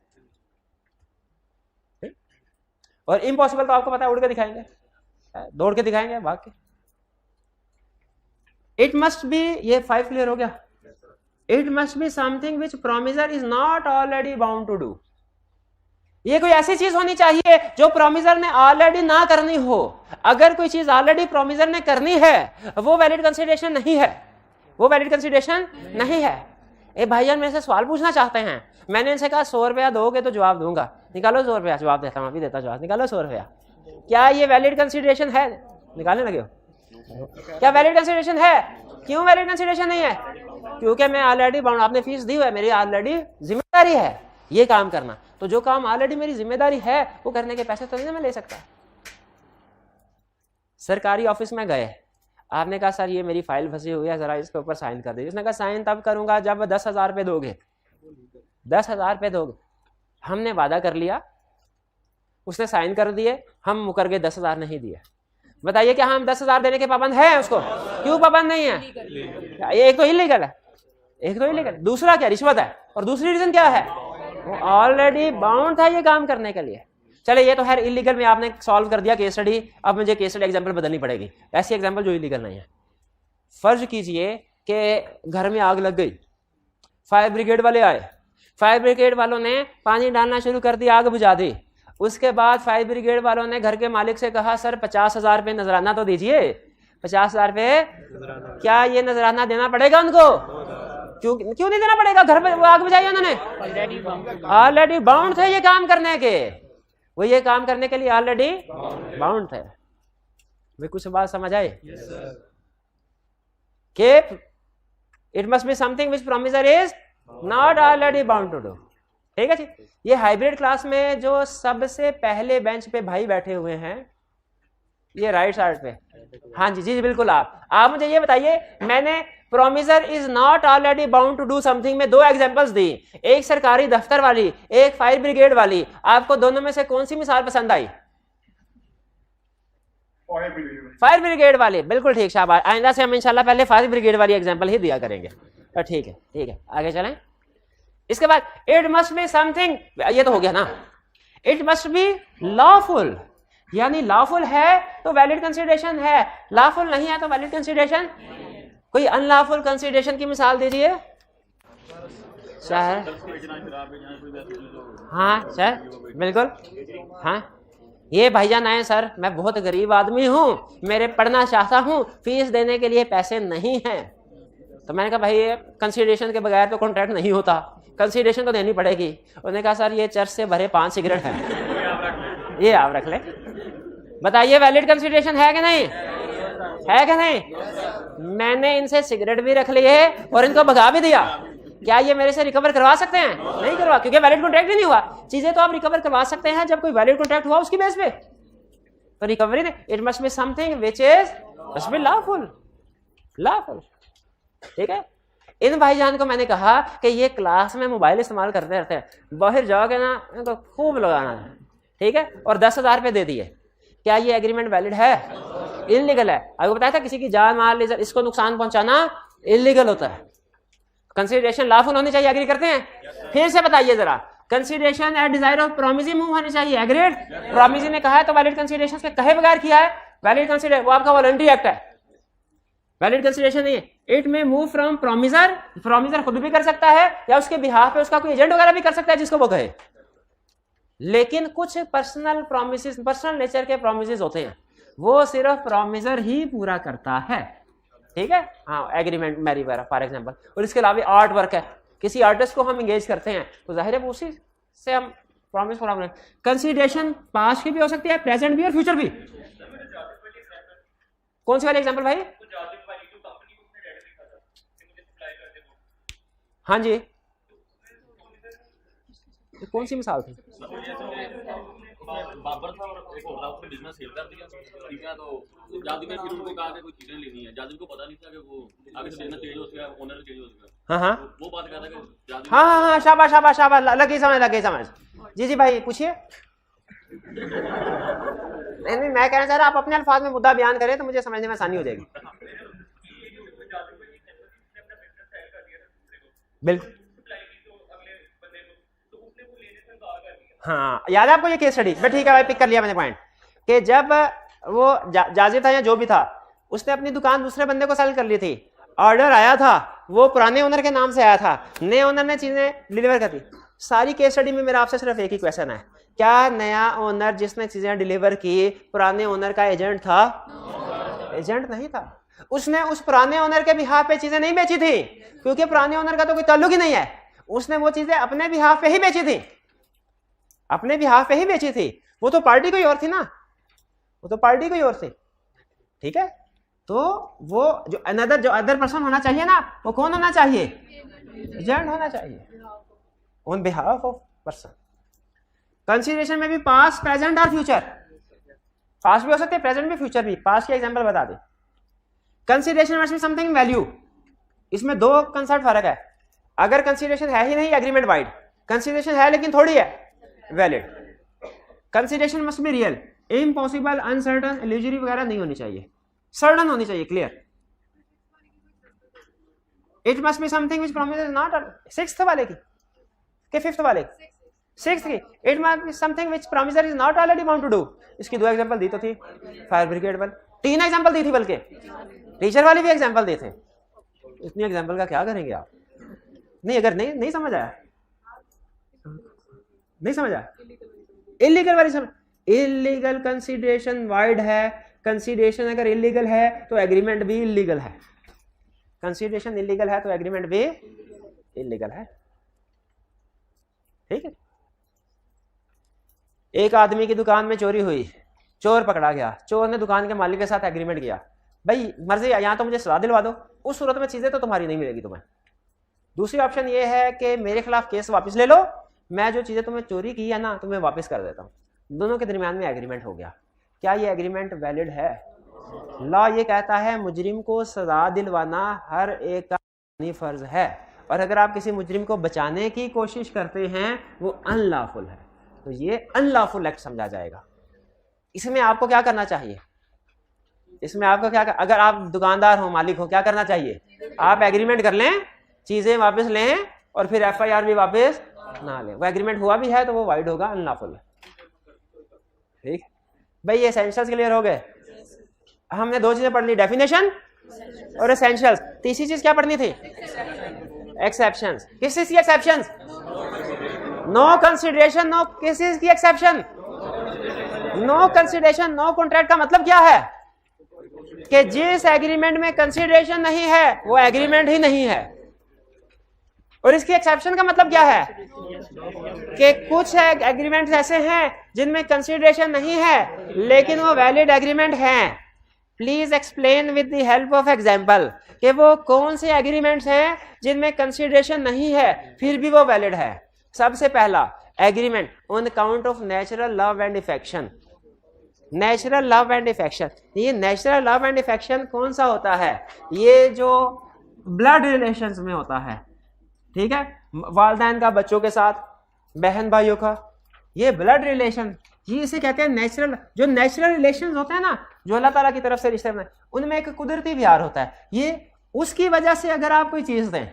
और इम्पॉसिबल तो आपको पता है, उड़ के दिखाएंगे, दौड़ के दिखाएंगे, भाग के। इट मस्ट बी, ये 5 क्लियर हो गया। It must be something which promisor is not already bound to do. ये कोई ऐसी चीज होनी चाहिए जो प्रोमिसर ने ऑलरेडी ना करनी हो। अगर कोई चीज ऑलरेडी प्रोमिसर ने करनी है, वो वैलिड कंसीडरेशन नहीं है। ए भाईजान मेरे से सवाल पूछना चाहते हैं, मैंने इनसे कहा 100 रुपया दोगे तो जवाब दूंगा, निकालो 100 रुपया, जवाब देता हूं, अभी देता जवाब, निकालो 100 रुपया। क्या ये वैलिड कंसीडरेशन है? निकालने लगे हो? क्या वैलिड कंसीडरेशन है? क्यों वैलिड कंसीडरेशन नहीं है? क्योंकि मैं ऑलरेडी बाउंड, आपने फीस दी हुई है, मेरी ऑलरेडी जिम्मेदारी है ये काम करना, तो जो काम ऑलरेडी मेरी जिम्मेदारी है वो करने के पैसे तो नहीं मैं ले सकता। सरकारी ऑफिस में गए, आपने कहा सर ये मेरी फाइल फंसी हुई है, जरा इसके ऊपर साइन कर दीजिए। उसने कहा साइन तब करूंगा जब 10,000 रुपये दोगे। 10,000 रुपये दोगे। हमने वादा कर लिया, उसने साइन कर दिए, हम मुकर गए, 10,000 नहीं दिए। बताइए क्या हम 10,000 देने के पाबंद है उसको? क्यों पाबंद नहीं है? एक तो इलीगल है, एक तो इलीगल, दूसरा क्या रिश्वत है, और दूसरी रीजन क्या है, वो ऑलरेडी बाउंड था ये काम करने के लिए। चले ये तो खैर इलीगल में आपने सॉल्व कर दिया केस स्टडी, अब मुझे केस स्टडी एग्जांपल बदलनी पड़ेगी, ऐसी एग्जांपल जो इलीगल नहीं है। फर्ज कीजिए कि घर में आग लग गई, फायर ब्रिगेड वाले आए, फायर ब्रिगेड वालों ने पानी डालना शुरू कर दिया, आग बुझा दी। उसके बाद फायर ब्रिगेड वालों ने घर के मालिक से कहा सर 50,000 रुपये नजराना तो दीजिए। 50,000 रुपये क्या ये नजराना देना पड़ेगा उनको? क्यों नहीं देना पड़ेगा? घर पे आग बुझाई उन्होंने, ऑलरेडी बाउंड थे ये काम करने के, वो ये काम करने के लिए ऑलरेडी बाउंड थे। वे कुछ बात समझ आए कि it must be something which promisor is not already bound to do. ठीक है जी। ये हाइब्रिड क्लास में जो सबसे पहले बेंच पे भाई बैठे हुए हैं, ये राइट साइड पे, हाँ जी जी बिल्कुल। आप मुझे ये बताइए, मैंने promisor is not already bound to do something में 2 एग्जांपल्स दी, एक सरकारी दफ्तर वाली, एक फायर ब्रिगेड वाली। आपको दोनों में से कौन सी मिसाल पसंद आई? फायर ब्रिगेड वाली, बिल्कुल ठीक, शाबाश। आइंदा से हम इंशाल्लाह पहले फायर ब्रिगेड वाली एग्जांपल ही दिया करेंगे। तो ठीक है, आगे चलें। इसके बाद इट मस्ट बी समथिंग, ये तो हो गया ना। इट मस्ट बी लॉफुल, यानी लॉफुल है तो वैलिड कंसीडरेशन है, लॉफुल नहीं है तो वैलिड कंसीडरेशन। कोई अनलॉफुल कंसीडरेशन की मिसाल दीजिए सर। हाँ सर बिल्कुल, हाँ ये भाईजान आए सर, मैं बहुत गरीब आदमी हूँ, मेरे पढ़ना चाहता हूँ, फीस देने के लिए पैसे नहीं हैं। तो मैंने कहा भाई ये कंसीडरेशन के बगैर तो कॉन्ट्रैक्ट नहीं होता, कंसीडरेशन तो देनी पड़ेगी। उन्होंने कहा सर ये चर्च से भरे 5 सिगरेट है, ये आप रख ले। बताइए वैलिड कंसीडरेशन है कि नहीं? है कि नहीं? मैंने इनसे सिगरेट भी रख ली है और इनको भगा भी दिया, क्या ये मेरे से रिकवर करवा सकते हैं? नहीं करवा, क्योंकि वैलिड कॉन्ट्रैक्ट ही नहीं हुआ। चीजें तो आप रिकवर करवा सकते हैं जब कोई वैलिड कॉन्ट्रैक्ट हुआ उसकी बेस पे, तो recovery it must be something which is must be lawful, lawful. ठीक है। इन भाईजान को मैंने कहा कि ये क्लास में मोबाइल इस्तेमाल करते रहते हैं, बाहर जाओगे ना इनको खूब लगाना है, ठीक है, और 10,000 रुपये दे दिए। क्या ये एग्रीमेंट वैलिड है? इलीगल है। आपको बताया था किसी की जान माल इसको नुकसान पहुंचाना इलीगल होता है। कंसीडरेशन लॉफुल होनी चाहिए, एग्री करते हैं? फिर से बताइए जरा, consideration at desire of promisee move होनी चाहिए, एग्रीड? प्रोमिसी ने कहा है तो वैलिड कंसीडरेशन के कहे बगैर किया है, वैलिड कंसीडरेशन, वो आपका वॉलंटरी एक्ट है, वैलिड कंसीडरेशन नहीं है। इट में मूव फ्रॉम प्रोमिसर, प्रोमिसर खुद भी कर सकता है या उसके बिहाफ पे उसका कोई एजेंट वगैरह भी कर सकता है जिसको वो कहे। लेकिन कुछ पर्सनल प्रोमिसेस, पर्सनल नेचर के प्रोमिसेस होते हैं, वो सिर्फ प्रोमिसर ही पूरा करता है। ठीक है, हाँ एग्रीमेंट मैरी वगैरह फॉर एग्जांपल। और इसके अलावा आर्ट वर्क है, किसी आर्टिस्ट को हम एंगेज करते हैं तो जाहिर है उसी से हम प्रॉमिस पूरा करें। कंसीडरेशन पास्ट की भी हो सकती है, प्रेजेंट भी और फ्यूचर भी। कौन सी वाली एग्जांपल भाई? हाँ जी, कौन सी मिसाल थी? बाबर था और एक और था, उसने बिजनेस सेल कर दिया, ठीक है। तो जादू में फिर उनको कहा कि कोई चीजें लेनी है, जादू को पता नहीं था कि वो आगे से बिजनेस चेंज हो गया, ओनर चेंज हो गया। हाँ वो बात कर रहा था कि जादू, हाँ, शाबाश शाबाश शाबाश, लगी समझ। जी भाई पूछिए। नहीं, मैं कहना चाह रहा आप अपने अल्फाज में मुद्दा बयान करें तो मुझे समझने में आसानी हो जाएगी। बिल्कुल, हाँ याद है आपको ये केस स्टडी? मैं ठीक है भाई, पिक कर लिया मैंने पॉइंट, कि जब वो जाजिर था या जो भी था, उसने अपनी दुकान दूसरे बंदे को सेल कर ली थी, ऑर्डर आया था, वो पुराने ओनर के नाम से आया था, नए ओनर ने चीजें डिलीवर कर दी। सारी केस स्टडी में मेरा आपसे सिर्फ एक ही क्वेश्चन है, क्या नया ओनर जिसने चीजें डिलीवर की पुराने ओनर का एजेंट था? एजेंट नहीं था। उसने उस पुराने ओनर के बिहाफ पे चीजें नहीं बेची थी, क्योंकि पुराने ओनर का तो कोई ताल्लुक ही नहीं है। उसने वो चीजें अपने बिहाफ पे ही बेची थी, अपने बिहाफ पे ही बेची थी। वो तो पार्टी कोई और थी ना, वो तो पार्टी कोई और थी। ठीक है, तो वो जो अदर पर्सन होना चाहिए ना, वो कौन होना चाहिए? एजेंट होना चाहिए on behalf of person. Consideration में भी पास्ट, प्रेजेंट और फ्यूचर, पास्ट भी हो सकते हैं, प्रेजेंट भी, फ्यूचर भी। पास्ट के एग्जांपल बता दे। Consideration must be something value, इसमें दो कंसेप्ट फर्क है। अगर कंसीडरेशन है ही नहीं, एग्रीमेंट वाइड। कंसीडरेशन है लेकिन थोड़ी है, valid. Consideration must be real, impossible, uncertain, illusory वगैरह नहीं होनी चाहिए, सर्टन होनी चाहिए, clear. It must be something which promises not, sixth वाले की के फिफ्थ वाले, सिक्स्थ की, it must be something which promisor is not already bound to do. इसकी दो एग्जांपल दी तो थी, फायर ब्रिगेड वाली, तीन एग्जांपल दी थी, बल्कि टीचर वाली भी एग्जांपल दी थे। इतनी एग्जांपल का क्या करेंगे आप? नहीं, अगर नहीं समझ आया, नहीं समझ आया, इलीगल वाली समझ। इलीगल कंसीडरेशन वाइड है, कंसीडरेशन अगर इलीगल है तो एग्रीमेंट भी इलीगल है। कंसीडरेशन इलीगल है तो एग्रीमेंट भी इलीगल है, ठीक है। एक आदमी की दुकान में चोरी हुई, चोर पकड़ा गया, चोर ने दुकान के मालिक के साथ एग्रीमेंट किया, भाई मर्जी यहाँ तो मुझे सजा दिलवा दो, उस सूरत में चीजें तो तुम्हारी नहीं मिलेगी तुम्हें। दूसरी ऑप्शन ये है कि मेरे खिलाफ केस वापस ले लो, मैं जो चीजें तुम्हें चोरी की है ना तुम्हें वापस कर देता हूँ। दोनों के दरमियान में एग्रीमेंट हो गया। क्या ये एग्रीमेंट वैलिड है? लॉ ये कहता है मुजरिम को सजा दिलवाना हर एक का फर्ज है, और अगर आप किसी मुजरिम को बचाने की कोशिश करते हैं वो अनलॉफुल है, तो ये अनलॉफुल एक्ट समझा जाएगा। इसमें आपको क्या करना चाहिए? इसमें आपको क्या अगर आप दुकानदार हो, मालिक हो, क्या करना चाहिए? आप एग्रीमेंट कर लें, चीजें वापस लें, और फिर FIR भी वापस ना लें। वो एग्रीमेंट हुआ भी है तो वो वाइड होगा, अनलॉफुल है, ठीक भाई। ये एसेंशियल्स क्लियर हो गए। हमने दो चीजें पढ़ ली, डेफिनेशन और एसेंशियल्स। तीसरी चीज क्या पढ़नी थी? एक्सेप्शंस। किस चीज की एक्सेप्शंस? नो कंसीडरेशन, नो किस चीज की exception? No consideration, no contract का मतलब क्या है? कि जिस एग्रीमेंट में कंसीडरेशन नहीं है वो एग्रीमेंट ही नहीं है। और इसकी एक्सेप्शन का मतलब क्या है? कि कुछ एग्रीमेंट्स ऐसे हैं जिनमें कंसीडरेशन नहीं है लेकिन वो वैलिड एग्रीमेंट हैं। Please explain with the help of example कि वो कौन से एग्रीमेंट्स हैं जिनमें कंसीडरेशन नहीं है फिर भी वो वैलिड है। सबसे पहला agreement on count of natural love and affection. Natural love and affection, ये नेचुरल लव एंड अफेक्शन कौन सा होता है? ये जो ब्लड रिलेशंस में होता है, ठीक है, वालिदैन का बच्चों के साथ, बहन भाइयों का, ये ब्लड रिलेशन, ये इसे कहते हैं नेचुरल। जो नेचुरल रिलेशंस होते हैं ना, जो अल्लाह ताला की तरफ से रिश्ते में, उनमें एक कुदरती प्यार होता है। ये उसकी वजह से अगर आप कोई चीज दें,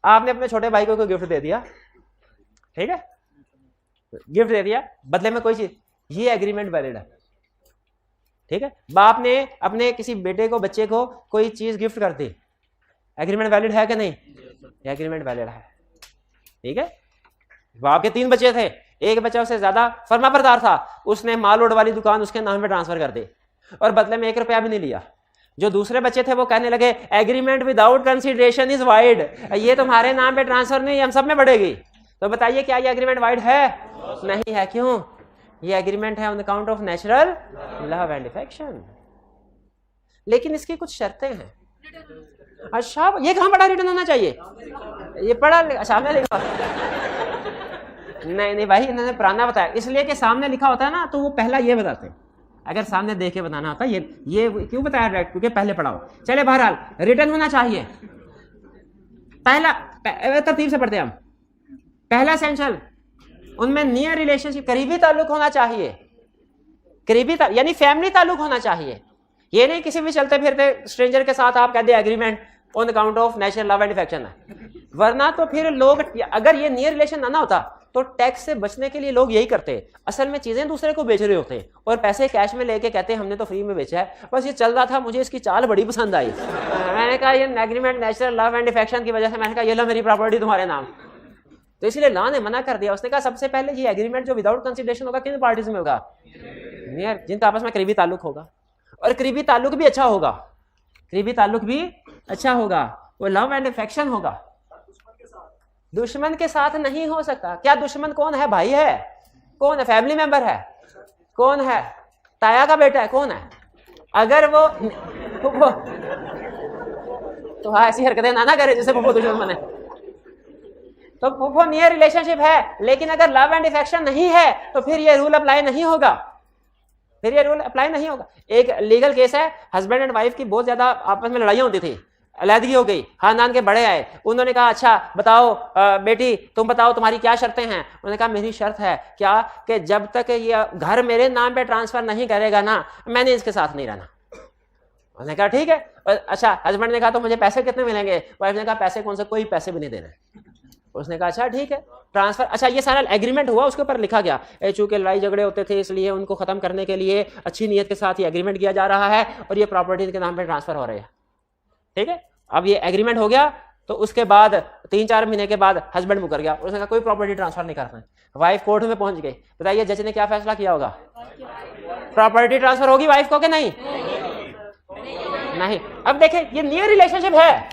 आपने अपने छोटे भाई को कोई गिफ्ट दे दिया, ठीक है, गिफ्ट दे दिया बदले में कोई चीज, ये एग्रीमेंट वैलिड है, ठीक है। बाप ने अपने किसी बेटे को, बच्चे को कोई चीज गिफ्ट कर दी, एग्रीमेंट वैलिड है कि नहीं? एग्रीमेंट वैलिड है, ठीक है। बाप के 3 बच्चे थे, एक बच्चा उससे ज्यादा फर्माबरदार था, उसने माल रोड वाली दुकान उसके नाम पे ट्रांसफर कर दी और बदले में 1 रुपया भी नहीं लिया। जो दूसरे बच्चे थे वो कहने लगे agreement without consideration is wide, ये तुम्हारे नाम पे ट्रांसफर नहीं, हम सब में बढ़ेगी। तो बताइए क्या ये एग्रीमेंट वाइड है? नहीं है। क्यों? ये एग्रीमेंट है on the count of natural love and affection. लेकिन इसकी कुछ शर्तें हैं। अच्छा, ये कहां पढ़ा रिटर्न होना चाहिए? ये पढ़ा सामने लिखा? नहीं भाई, इन्होंने पुराना बताया, इसलिए कि सामने लिखा होता है ना तो वो पहला ये बताते हैं। अगर सामने देख के बताना होता, ये क्यों बताया डायरेक्ट? क्योंकि पहले पढ़ा हो। चले, बहरहाल रिटर्न होना चाहिए। पहला तरतीब से पढ़ते हैं हम। पहला एसेंशियल, उनमें नियर रिलेशनशिप, करीबी ताल्लुक होना चाहिए। करीबी यानी फैमिली ताल्लुक होना चाहिए। ये नहीं किसी भी चलते फिरते स्ट्रेंजर के साथ आप कह दे agreement on the count of natural love and affection है, वरना तो फिर लोग, अगर ये नियर रिलेशन ना होता तो टैक्स से बचने के लिए लोग यही करते हैं। असल में चीजें दूसरे को बेच रहे होते हैं और पैसे कैश में लेके कहते हैं हमने तो फ्री में बेचा है, बस ये चल रहा था, मुझे इसकी चाल बड़ी पसंद आई, मैंने कहा ये agreement natural love and affection की वजह से, मैंने कहा ये लो मेरी प्रॉपर्टी तुम्हारे नाम। तो इसलिए लॉ ने मना कर दिया। उसने कहा सबसे पहले ये एग्रीमेंट जो विदाउट कंसीडरेशन होगा किन पार्टीज में होगा? नियर, जिनका आपस में करीबी ताल्लुक होगा, और करीबी ताल्लुक भी अच्छा होगा, करीबी ताल्लुक भी अच्छा होगा, वो लव एंड अफेक्शन होगा। दुश्मन के साथ नहीं हो सकता। क्या दुश्मन कौन है? भाई है, कौन है? फैमिली मेंबर है, कौन है? ताया का बेटा है, कौन है? अगर वो फुफो तो ऐसी हरकतें ना करे जैसे फुफो दुश्मन बने। तो फुफो नियर रिलेशनशिप है, लेकिन अगर लव एंड अफेक्शन नहीं है तो फिर ये रूल अप्लाई नहीं होगा, फिर ये रूल अप्लाई नहीं होगा। एक लीगल केस है, हस्बैंड एंड वाइफ की बहुत ज्यादा आपस में लड़ाइयां होती थी, अलहदगी हो गई, खानदान के बड़े आए, उन्होंने कहा अच्छा बताओ बेटी तुम बताओ तुम्हारी क्या शर्तें हैं। उन्होंने कहा मेरी शर्त है क्या कि जब तक ये घर मेरे नाम पे ट्रांसफर नहीं करेगा ना मैंने इसके साथ नहीं रहना। उन्होंने कहा ठीक है। अच्छा हस्बैंड ने कहा तो मुझे पैसे कितने मिलेंगे? वाइफ ने कहा पैसे कौन से, कोई पैसे भी नहीं देना। उसने कहा अच्छा ठीक है ट्रांसफर। अच्छा ये सारा एग्रीमेंट हुआ, उसके ऊपर लिखा गया चूंकि लड़ाई झगड़े होते थे इसलिए उनको खत्म करने के लिए अच्छी नीयत के साथ ये एग्रीमेंट किया जा रहा है और ये प्रॉपर्टी के नाम पे ट्रांसफर हो रही है। ठीक है, अब ये एग्रीमेंट हो गया तो उसके बाद 3-4 महीने के बाद हस्बैंड मुकर गया, उसने कहा कोई प्रॉपर्टी ट्रांसफर नहीं करना है। वाइफ कोर्ट में पहुंच गई, बताइए जज ने क्या फैसला किया होगा? प्रॉपर्टी ट्रांसफर होगी वाइफ को कि नहीं? नहीं। अब देखें ये नियर रिलेशनशिप है,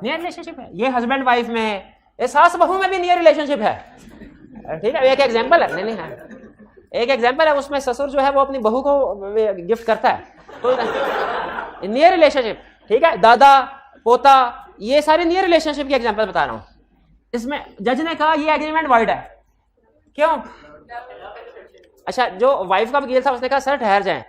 नियर रिलेशनशिप है, ये हस्बैंड वाइफ में है, ये सास बहू में भी नियर रिलेशनशिप है। ठीक है, एक एग्जांपल है, नहीं है एक एग्जांपल है, उसमें ससुर जो है वो अपनी बहू को गिफ्ट करता है, तो नियर रिलेशनशिप। ठीक है, दादा पोता ये सारे नियर रिलेशनशिप की एग्जांपल बता रहा हूं। इसमें जज ने कहा ये एग्रीमेंट वाइड है, क्यों? अच्छा जो वाइफ का वकील था उसने कहा सर ठहर जाएं,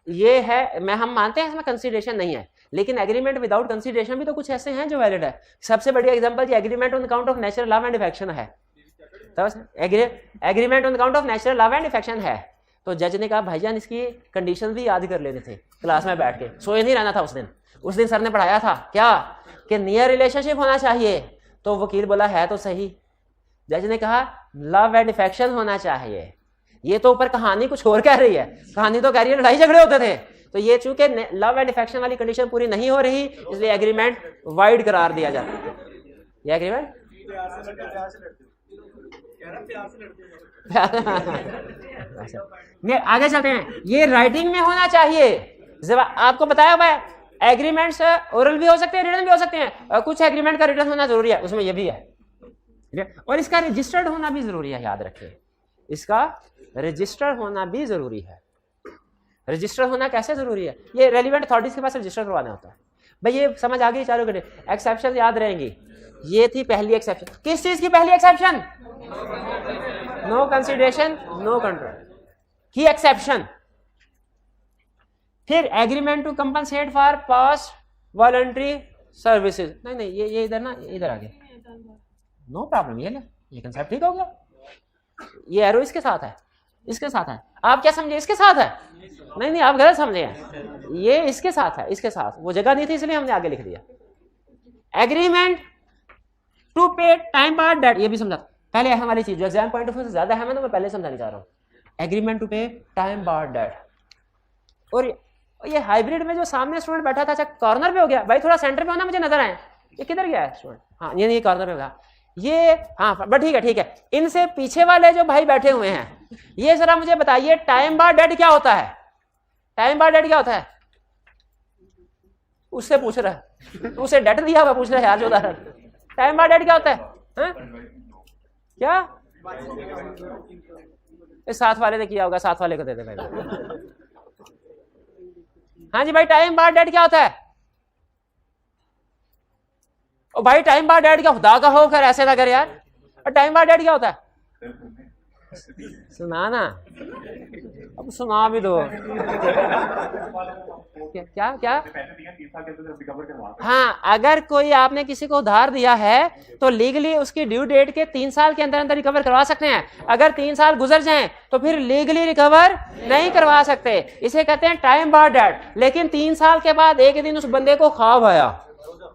ये है हम मानते हैं इसमें कंसीडरेशन नहीं है, लेकिन एग्रीमेंट विदाउट कंसीडरेशन भी तो कुछ ऐसे हैं जो वैलिड है। सबसे बड़ी एग्जांपल ये agreement on account of natural love and affection है। तो agreement on account of natural love and affection है। तो जज ने कहा भाईजान इसकी कंडीशंस भी याद कर लेने थे, क्लास में बैठ के सोए नहीं रहना था उस दिन सर ने पढ़ाया था क्या कि नियर रिलेशनशिप होना चाहिए। तो वकील बोला है तो सही, जज ने कहा लव एंड अफेक्शन होना चाहिए। ये तो ऊपर कहानी कुछ और कह रही है, कहानी तो कह रही है लड़ाई झगड़े होते थे। तो ये चूंकि लव एंड अफेक्शन वाली कंडीशन पूरी नहीं हो रही इसलिए एग्रीमेंट वाइड करार दिया जाता है। ये एग्रीमेंट आगे चलते हैं, ये राइटिंग में होना चाहिए। जब आपको बताया हुआ है एग्रीमेंट्स ओरल भी हो सकते हैं रिटन भी हो सकते हैं, कुछ एग्रीमेंट का रिटन होना जरूरी है, उसमें ये भी है। और इसका रजिस्टर्ड होना भी जरूरी है, याद रखिए इसका रजिस्टर्ड होना भी जरूरी है। रजिस्टर होना कैसे जरूरी है? ये रेलिवेंट अथॉरिटीज के पास रजिस्टर करवाना होता है। भाई ये समझ आ गई चारों घंटे, एक्सेप्शन याद रहेंगी। ये थी पहली एक्सेप्शन, किस चीज की पहली exception? No consideration no control की एक्सेप्शन। फिर agreement to compensate for past voluntary services, नहीं ये इधर ना, इधर आ गया, नो प्रॉब्लम, ये कंसेप्ट ठीक हो गया। ये एरो इसके साथ है, इसके साथ है, आप क्या समझे इसके साथ है? नहीं आप गलत समझे हैं, ये इसके साथ है, इसके साथ, वो जगह नहीं थी इसलिए हमने आगे लिख दिया। Agreement to pay time bar date, ये भी समझा पहले हमारी चीज जो एग्जाम पॉइंट ऑफ व्यू से ज्यादा है, मैं पहले समझाने जा रहा हूँ। Agreement to pay time bar date, और ये हाइब्रिड में जो सामने स्टूडेंट बैठा था, अच्छा कॉर्नर पे हो गया भाई, थोड़ा सेंटर पे होना मुझे नजर आए, ये किधर गया है स्टूडेंट? हाँ ये कॉर्नर पे होगा ये, हाँ बट ठीक है। इनसे पीछे वाले जो भाई बैठे हुए हैं, ये जरा मुझे बताइए टाइम बार डेट क्या होता है? टाइम बार डेट क्या होता है? उससे पूछ रहा है, उसे डेट दिया हुआ पूछ रहा है यार जो उदाहरण। टाइम बार डेट क्या होता है? हा? क्या इस साथ वाले ने किया होगा, साथ वाले को दे दे भाई। हाँ जी भाई टाइम बार डेट क्या होता है? ओ भाई टाइम बार डेट क्या, खुदा का हो कर ऐसे ना कर यार, और टाइम बार डेट क्या होता है? सुना ना, अब सुना भी दो। क्या? हाँ अगर कोई आपने किसी को उधार दिया है तो लीगली उसकी ड्यू डेट के 3 साल के अंदर अंदर रिकवर करवा सकते हैं। अगर 3 साल गुजर जाएं तो फिर लीगली रिकवर नहीं करवा सकते, इसे कहते हैं टाइम बार डेट। लेकिन 3 साल के बाद एक दिन उस बंदे को ख्वाब आया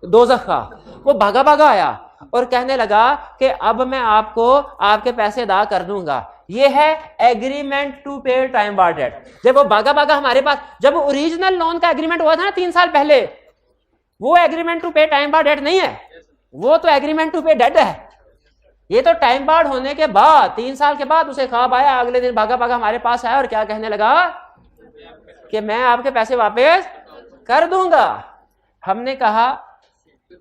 दोज़ख का, वो भागा भागा आया और कहने लगा कि अब मैं आपको आपके पैसे अदा कर दूंगा। ये है agreement to pay time bar date. जब वो भागा भागा हमारे पास, जब ओरिजिनल लोन का एग्रीमेंट हुआ था ना 3 साल पहले, वो agreement to pay time bar date नहीं है, वो तो एग्रीमेंट टू पे डेट है। ये तो टाइम बार होने के बाद 3 साल के बाद उसे ख्वाब आया, अगले दिन भागा भागा हमारे पास आया और क्या कहने लगा कि मैं आपके पैसे वापस कर दूंगा। हमने कहा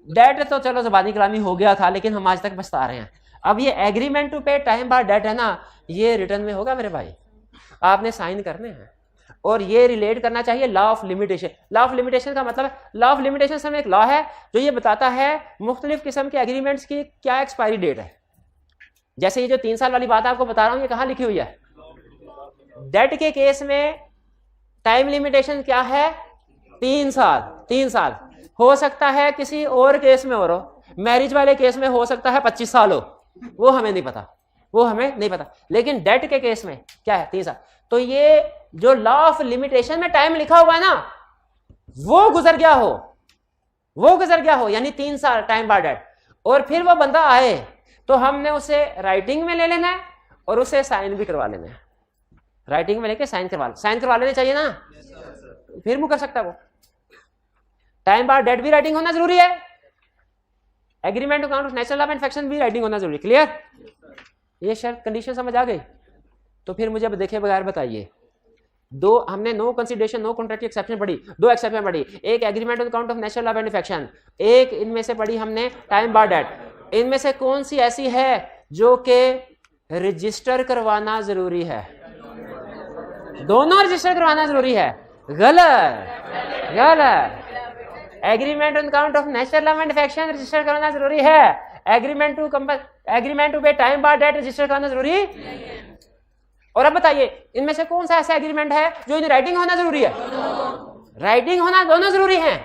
डेट तो चलो ज़बानी कलामी हो गया था, लेकिन हम आज तक पछता रहे हैं। अब ये agreement to pay time bar date है ना, ये रिटर्न में होगा मेरे भाई, आपने साइन करने हैं। और ये रिलेट करना चाहिए law of limitation. Law of limitation का मतलब है, लॉ ऑफ लिमिटेशन से एक लॉ है जो ये बताता है मुख्तलिफ किस्म के एग्रीमेंट्स की क्या एक्सपायरी डेट है। जैसे ये जो 3 साल वाली बात आपको बता रहा हूं, ये कहां लिखी हुई है? डेट के केस में टाइम लिमिटेशन क्या है? 3 साल। 3 साल हो सकता है किसी और केस में हो, मैरिज वाले केस में हो सकता है 25 साल हो, वो हमें नहीं पता, वो हमें नहीं पता। लेकिन डेट के केस में क्या है? 3 साल। तो ये जो लॉ ऑफ लिमिटेशन में टाइम लिखा हुआ है ना, वो गुजर गया हो, वो गुजर गया हो, यानी 3 साल टाइम बार डेट, और फिर वो बंदा आए तो हमने उसे राइटिंग में ले लेना है और उसे साइन भी करवा लेना है। राइटिंग में लेके साइन करवा लेने चाहिए ना, फिर मुकर सकता है वो। टाइम बार डेट भी राइटिंग होना जरूरी है, agreement account of natural law and faction भी राइटिंग होना जरूरी है। क्लियर? ये शर्त कंडीशन समझ आ गई? तो फिर मुझे देखे बगैर बताइए, दो हमने नो कंसीडरेशन नो कॉन्ट्रैक्ट की एक्सेप्शन पढ़ी, 2 एक्सेप्शन पढ़ी, एक agreement on account of natural law and faction, एक इनमें से पढ़ी हमने टाइम बार डेट। इनमें से कौन सी ऐसी है जो कि रजिस्टर करवाना जरूरी है? दोनों रजिस्टर करवाना जरूरी है। गलत, गलत। Agreement on account of natural law and faction register करवाना जरूरी है, agreement to pay time bar debt register करना जरूरी। और अब बताइए इनमें से कौन सा ऐसा एग्रीमेंट है जो इन राइटिंग होना जरूरी है? राइटिंग होना दोनों जरूरी है।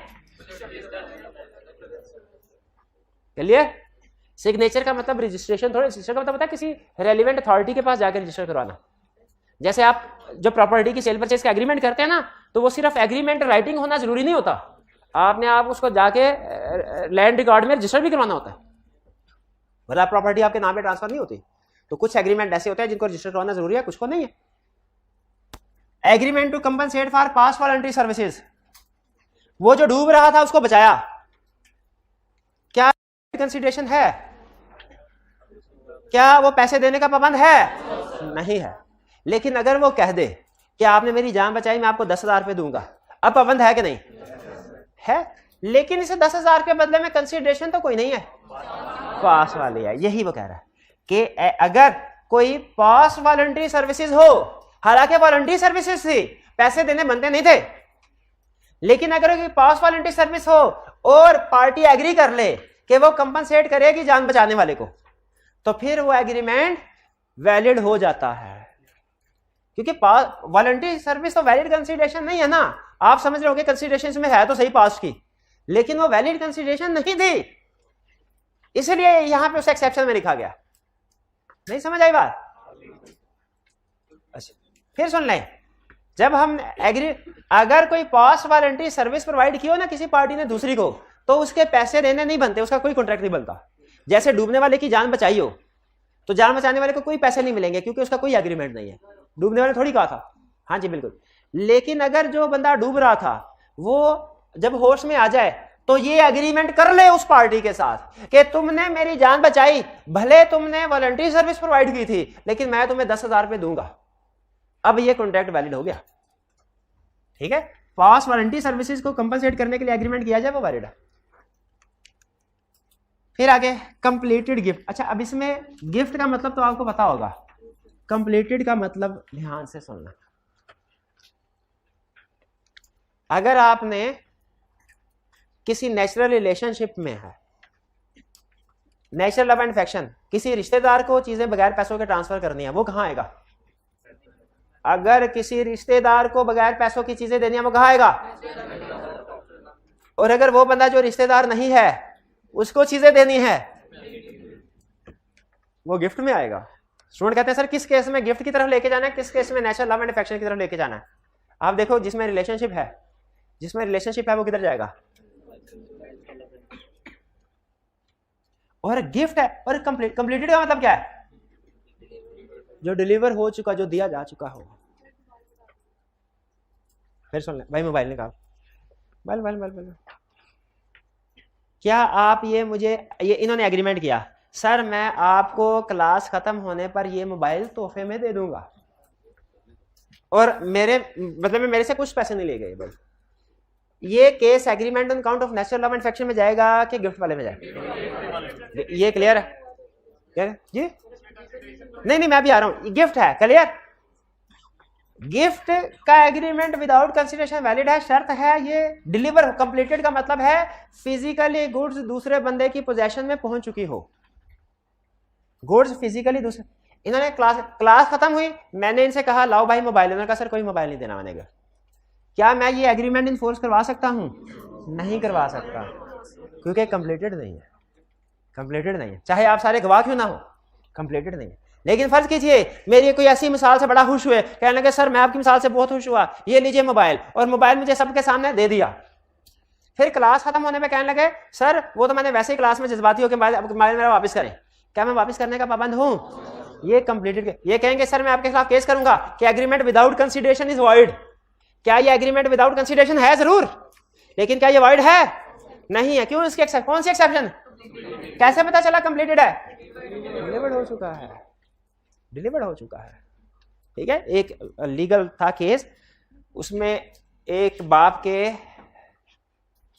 चलिए, सिग्नेचर का मतलब रजिस्ट्रेशन थोड़ा, रजिस्टर का मतलब पता है किसी रेलिवेंट अथॉरिटी के पास जाकर रजिस्टर करवाना। जैसे आप जो प्रॉपर्टी की सेल परचेज का एग्रीमेंट करते हैं ना, तो वो सिर्फ एग्रीमेंट राइटिंग होना जरूरी नहीं होता, आपने आप उसको जाके लैंड रिकॉर्ड में रजिस्टर भी करवाना होता है, मतलब प्रॉपर्टी आपके नाम पे ट्रांसफर नहीं होती। तो कुछ एग्रीमेंट ऐसे होते हैं जिनको रजिस्टर करवाना जरूरी है, कुछ को नहीं है। Agreement to compensate for past voluntary services, वो जो डूब रहा था उसको बचाया, क्या कंसीडरेशन है? क्या वो पैसे देने का पाबंद है? नहीं है। लेकिन अगर वो कह दे कि आपने मेरी जान बचाई, मैं आपको 10,000 रुपए दूंगा, अब पाबंद है कि नहीं है? लेकिन इसे 10,000 के बदले में कंसीडरेशन तो कोई नहीं है, पास वाली है। यही वो कह रहा है कि अगर कोई पास वॉलंटरी सर्विसेज हो, हालांकि वॉलंटरी सर्विसेज थी, पैसे देने बनते नहीं थे, लेकिन अगर कोई पास वॉलंटरी सर्विस हो और पार्टी एग्री कर ले कि वो कंपनसेट करेगी जान बचाने वाले को, तो फिर वो एग्रीमेंट वैलिड हो जाता है। क्योंकि वॉलंटरी सर्विस तो वैलिड कंसीडरेशन नहीं है ना, आप समझ रहे हो कि कंसीडरेशन में है तो सही पास्ट की, लेकिन वो वैलिड कंसीडरेशन नहीं थी, इसलिए यहां पे उस एक्सेप्शन में लिखा गया। नहीं समझ आई बात? अच्छा, फिर सुन लें, जब हम अगर कोई पास्ट वॉलंटरी सर्विस प्रोवाइड की हो ना किसी पार्टी ने दूसरी को, तो उसके पैसे देने नहीं बनते, उसका कोई कॉन्ट्रैक्ट नहीं बनता। जैसे डूबने वाले की जान बचाई हो, तो जान बचाने वाले को कोई पैसे नहीं मिलेंगे क्योंकि उसका कोई एग्रीमेंट नहीं है, डूबने वाले थोड़ी कहा था। हाँ जी बिल्कुल। लेकिन अगर जो बंदा डूब रहा था वो जब होश में आ जाए तो ये एग्रीमेंट कर ले उस पार्टी के साथ कि तुमने मेरी जान बचाई, भले तुमने वॉलंटरी सर्विस प्रोवाइड की थी, लेकिन मैं तुम्हें 10,000 रुपए दूंगा। अब ये कॉन्ट्रैक्ट वैलिड हो गया। ठीक है, पास वॉलंटरी सर्विसेज को कंपनसेट करने के लिए एग्रीमेंट किया जाए वो वैलिड है। फिर आगे कंप्लीटेड गिफ्ट। अच्छा, अब इसमें गिफ्ट का मतलब तो आपको पता होगा, कंप्लीटेड का मतलब ध्यान से सुनना। अगर आपने किसी नेचुरल रिलेशनशिप में है, नेचुरल लव एंड अफेक्शन, किसी रिश्तेदार को चीजें बगैर पैसों के ट्रांसफर करनी है, वो कहां आएगा? अगर किसी रिश्तेदार को बगैर पैसों की चीजें देनी है, वो कहां आएगा? और अगर वो बंदा जो रिश्तेदार नहीं है उसको चीजें देनी है, वो गिफ्ट में आएगा। स्टूडेंट कहते हैं सर किस केस में गिफ्ट की तरफ लेके जाना है, किस केस में नेचुरल लव एंड अफेक्शन की तरफ लेके जाना है? आप देखो, जिसमें रिलेशनशिप है वो किधर जाएगा? और गिफ्ट है। और कंप्लीटेड का मतलब क्या है? जो डिलीवर हो चुका, जो दिया जा चुका हो। फिर सुन ले भाई, मोबाइल निकाल, मोबाइल। क्या आप ये इन्होंने एग्रीमेंट किया, सर मैं आपको क्लास खत्म होने पर ये मोबाइल तोहफे में दे दूंगा, और मेरे से कुछ पैसे नहीं ले गए। बस ये case agreement on count of natural love and affection में जाएगा कि गिफ्ट वाले में जाएगा? ये क्लियर है जी? नहीं मैं भी आ रहा हूं, गिफ्ट है। क्लियर? गिफ्ट का एग्रीमेंट विदाउट कंसिडरेशन वैलिड है, शर्त है ये डिलीवर कंप्लीटेड का मतलब है फिजिकली गुड्स दूसरे बंदे की पोजेशन में पहुंच चुकी हो। गुड्स फिजिकली दूसरे, इन्होंने क्लास खत्म हुई, मैंने इनसे कहा लाओ भाई मोबाइल, इन्होंने कहा सर कोई मोबाइल नहीं देना मैंने। क्या मैं ये एग्रीमेंट इन्फोर्स करवा सकता हूं? नहीं करवा सकता, क्योंकि कंप्लीटेड नहीं है, कंप्लीटेड नहीं है, चाहे आप सारे गवाह क्यों ना हो, कंप्लीटेड नहीं है। लेकिन फर्ज कीजिए मेरी कोई ऐसी मिसाल से बड़ा खुश हुए, कहने लगे सर मैं आपकी मिसाल से बहुत खुश हुआ, ये लीजिए मोबाइल, और मोबाइल मुझे सबके सामने दे दिया। फिर क्लास खत्म होने में कहने लगे सर वो तो मैंने वैसे ही क्लास में जज्बाती हो के मोबाइल मेरा वापस करें, क्या मैं वापस करने का पाबंद हूं? ये कंप्लीटेड। ये कहेंगे सर मैं आपके खिलाफ केस करूंगा कि agreement without consideration is void. क्या ये एग्रीमेंट विदाउट कंसिडरेशन है? जरूर, लेकिन क्या ये वॉइड है? नहीं है। क्यों? इसकी कौन सी एक्सेप्शन? कैसे पता चला कंप्लीटेड है? डिलीवर्ड हो चुका है, डिलीवर्ड हो चुका है। ठीक है, एक लीगल था केस, उसमें एक बाप के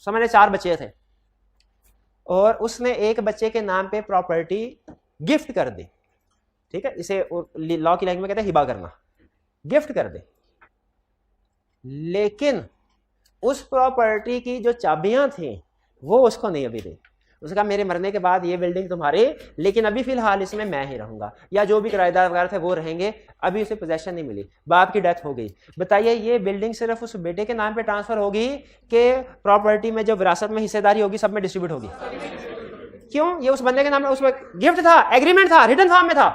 समझे 4 बच्चे थे और उसने एक बच्चे के नाम पे प्रॉपर्टी गिफ्ट कर दी। ठीक है, इसे लॉ की लैंग्वेज में कहते हैं हिबा करना, गिफ्ट कर दे। लेकिन उस प्रॉपर्टी की जो चाबियां थी वो उसको नहीं अभी दी। उसने कहा मेरे मरने के बाद ये बिल्डिंग तुम्हारी, लेकिन अभी फिलहाल इसमें मैं ही रहूंगा, या जो भी किराएदार वगैरह थे वो रहेंगे, अभी उसे पोजेशन नहीं मिली, बाप की डेथ हो गई। बताइए ये बिल्डिंग सिर्फ उस बेटे के नाम पे ट्रांसफर होगी कि प्रॉपर्टी में जो विरासत में हिस्सेदारी होगी सब में डिस्ट्रीब्यूट होगी? क्यों? ये उस बंदे के नाम में, उसमें गिफ्ट था, एग्रीमेंट था, रिटन फॉर्म में था,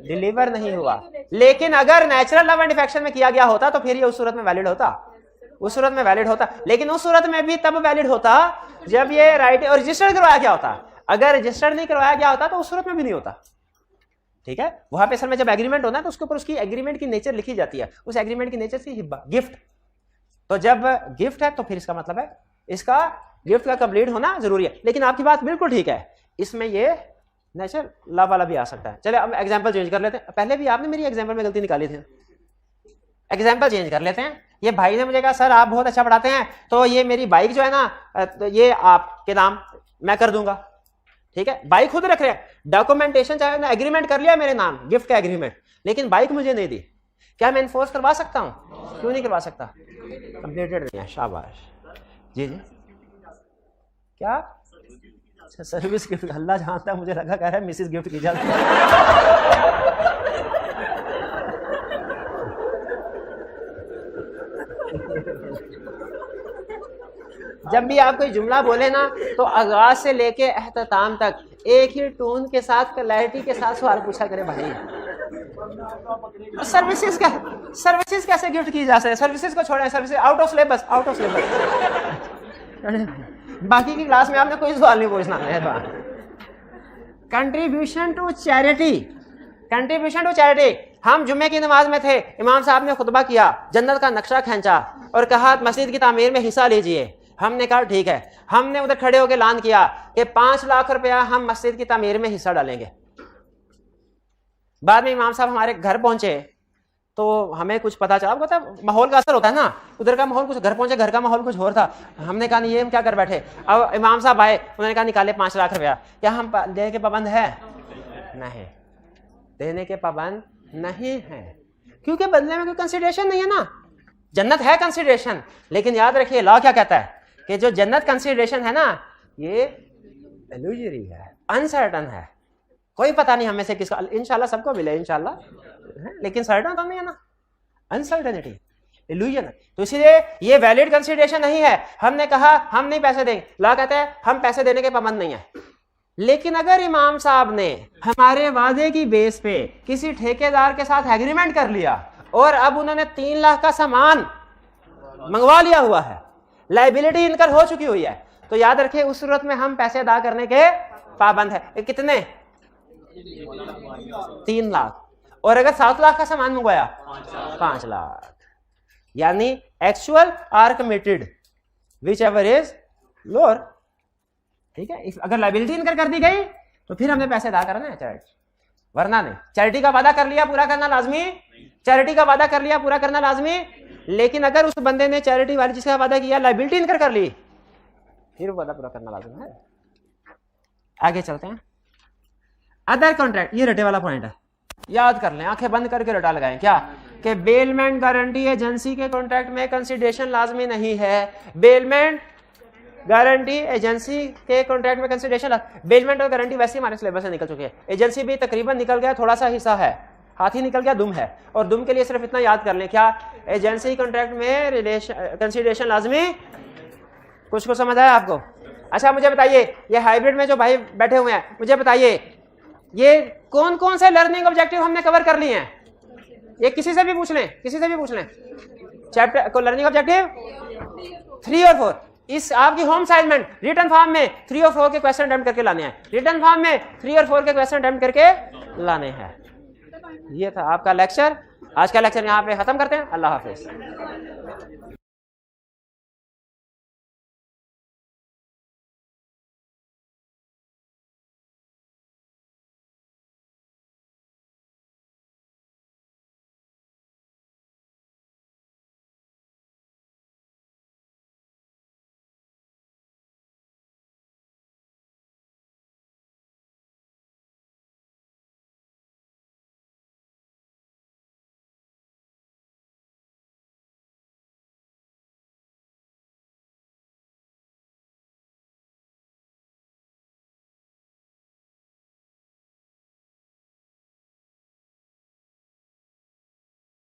डिलीवर नहीं हुआ। लेकिन अगर नेचुरल लव एंड अफेक्शन में किया गया होता तो फिर ये उस सूरत में वैलिड होता, उस सूरत में वैलिड होता। लेकिन उस सूरत में भी तब वैलिड होता जब ये राइट और रजिस्टर्ड करवाया गया होता। अगर रजिस्टर्ड नहीं करवाया गया होता तो उस सूरत में भी नहीं होता। ठीक है, वहां पे असल में जब एग्रीमेंट होता है तो उसके ऊपर उसकी एग्रीमेंट की नेचर लिखी जाती है, उस एग्रीमेंट की नेचर थी हिब्बा, गिफ्ट। तो जब गिफ्ट है तो फिर इसका मतलब है इसका गिफ्ट का कंप्लीट होना जरूरी है। लेकिन आपकी बात बिल्कुल ठीक है, इसमें ये नेचर लव वाला भी आ सकता है। चले अब एग्जाम्पल चेंज कर लेते हैं। पहले भी आपने मेरी एग्जाम्पल में गलती निकाली थी, एग्जाम्पल चेंज कर लेते हैं। ये भाई ने मुझे कहा सर आप बहुत अच्छा पढ़ाते हैं, तो ये मेरी बाइक जो है ना, तो ये आपके नाम मैं कर दूंगा। ठीक है, बाइक खुद रख रहे हैं, डॉक्यूमेंटेशन चाहे ना, एग्रीमेंट कर लिया मेरे नाम, गिफ्ट का एग्रीमेंट, लेकिन बाइक मुझे नहीं दी। क्या मैं इन्फोर्स करवा सकता हूं? क्यों नहीं करवा सकता? कंप्लीटेड नहीं है। शाबाश। जी जी, क्या सर्विस गिफ्ट? अल्लाह जानता है, मुझे लगा कह रहा है मिसिस गिफ्ट की जाती है। जब भी आप कोई जुमला बोले ना तो आगाज से लेके एहतताम तक एक ही टोन के साथ, क्लैरिटी के साथ सवाल पूछा करे भाई। सर्विसेज का, सर्विसेज कैसे गिफ्ट की जा सकती है? सर्विसेज को छोड़ें, services out of syllabus, out of syllabus. बाकी की क्लास में आपने कोई सवाल नहीं पूछना है। Contribution to charity, contribution to charity. हम जुम्मे की नमाज में थे, इमाम साहब ने खुतबा किया, जन्नत का नक्शा खींचा और कहा मस्जिद की तामीर में हिस्सा लीजिए। हमने कहा ठीक है, हमने उधर खड़े होकर ऐलान किया कि 5 लाख रुपया हम मस्जिद की तामीर में हिस्सा डालेंगे। बाद में इमाम साहब हमारे घर पहुंचे तो हमें कुछ पता चला, पता माहौल का असर होता है ना, उधर का माहौल कुछ, घर पहुंचे घर का माहौल कुछ और था। हमने कहा नहीं ये हम क्या कर बैठे। अब इमाम साहब आए, उन्होंने कहा निकाले 5 लाख रुपया। क्या हम देने के पाबंद है? नहीं, देने के पाबंद नहीं है, क्योंकि बदले में कोई कंसिडरेशन नहीं है ना। जन्नत है कंसिडरेशन, लेकिन याद रखिए लॉ क्या कहता है कि जो जन्नत कंसिडरेशन है ना ये इल्यूजरी है, अनसर्टन है, कोई पता नहीं हमें से किसका, इंशाल्लाह सबको मिले इंशाल्लाह, लेकिन सर्टन तो नहीं है ना, अनसर्टनिटी, इल्यूजन है। तो इसलिए ये वैलिड कंसिडरेशन नहीं है। हमने कहा हम नहीं पैसे देंगे, लॉ कहता है हम पैसे देने के पाबंद नहीं है। लेकिन अगर इमाम साहब ने हमारे वादे की बेस पे किसी ठेकेदार के साथ एग्रीमेंट कर लिया और अब उन्होंने 3 लाख का सामान मंगवा लिया हुआ है, लाइबिलिटी इनकर हो चुकी हुई है, तो याद रखिए उस सूरत में हम पैसे अदा करने के पाबंद है। कितने? 3 लाख। और अगर 7 लाख का सामान मंगवाया 5 लाख, यानी actual or committed whichever is lower. ठीक है, अगर लाइबिलिटी इनकर कर दी गई तो फिर हमने पैसे अदा करना है चैरिटी, वरना नहीं। चैरिटी का वादा कर लिया पूरा करना लाजमी, चैरिटी का वादा कर लिया पूरा करना लाजमी। लेकिन अगर उस बंदे ने चैरिटी वाली जिसका वादा किया लाइबिलिटी इनकर कर ली, फिर वादा पूरा करना लाजमी है। आगे चलते हैं। अदर कॉन्ट्रैक्ट, ये रटे वाला पॉइंट है, याद कर लें, आंखें बंद करके रटा लगाएं। क्या? कि बेलमेंट गारंटी एजेंसी के कॉन्ट्रैक्ट में कंसिडरेशन लाजमी नहीं है। बेलमेंट गारंटी एजेंसी के कॉन्ट्रैक्ट में कंसिडरेशन, बेलमेंट और गारंटी वैसे हमारे सिलेबस से निकल चुके हैं। एजेंसी भी तकरीबन निकल गया, थोड़ा सा हिस्सा है, हाथी निकल गया, दुम है। और दुम के लिए सिर्फ इतना याद कर लें, क्या एजेंसी कॉन्ट्रैक्ट में रिलेशन कंसिडरेशन लाजमी। कुछ को समझ आया आपको? अच्छा मुझे बताइए, ये हाइब्रिड में जो भाई बैठे हुए हैं, मुझे बताइए ये कौन कौन से लर्निंग ऑब्जेक्टिव हमने कवर कर लिए हैं? ये किसी से भी पूछ लें, किसी से भी पूछ लें। चैप्टर को लर्निंग ऑब्जेक्टिव 3 और 4 इस आपकी होम असाइनमेंट रिटन फॉर्म में 3 और 4 के क्वेश्चन अटेम्प्ट करके लाने हैं। रिटन फॉर्म में 3 और 4 के क्वेश्चन अटेम्प्ट करके लाने हैं। ये था आपका लेक्चर। आज का लेक्चर यहाँ पे खत्म करते हैं। अल्लाह हाफिज।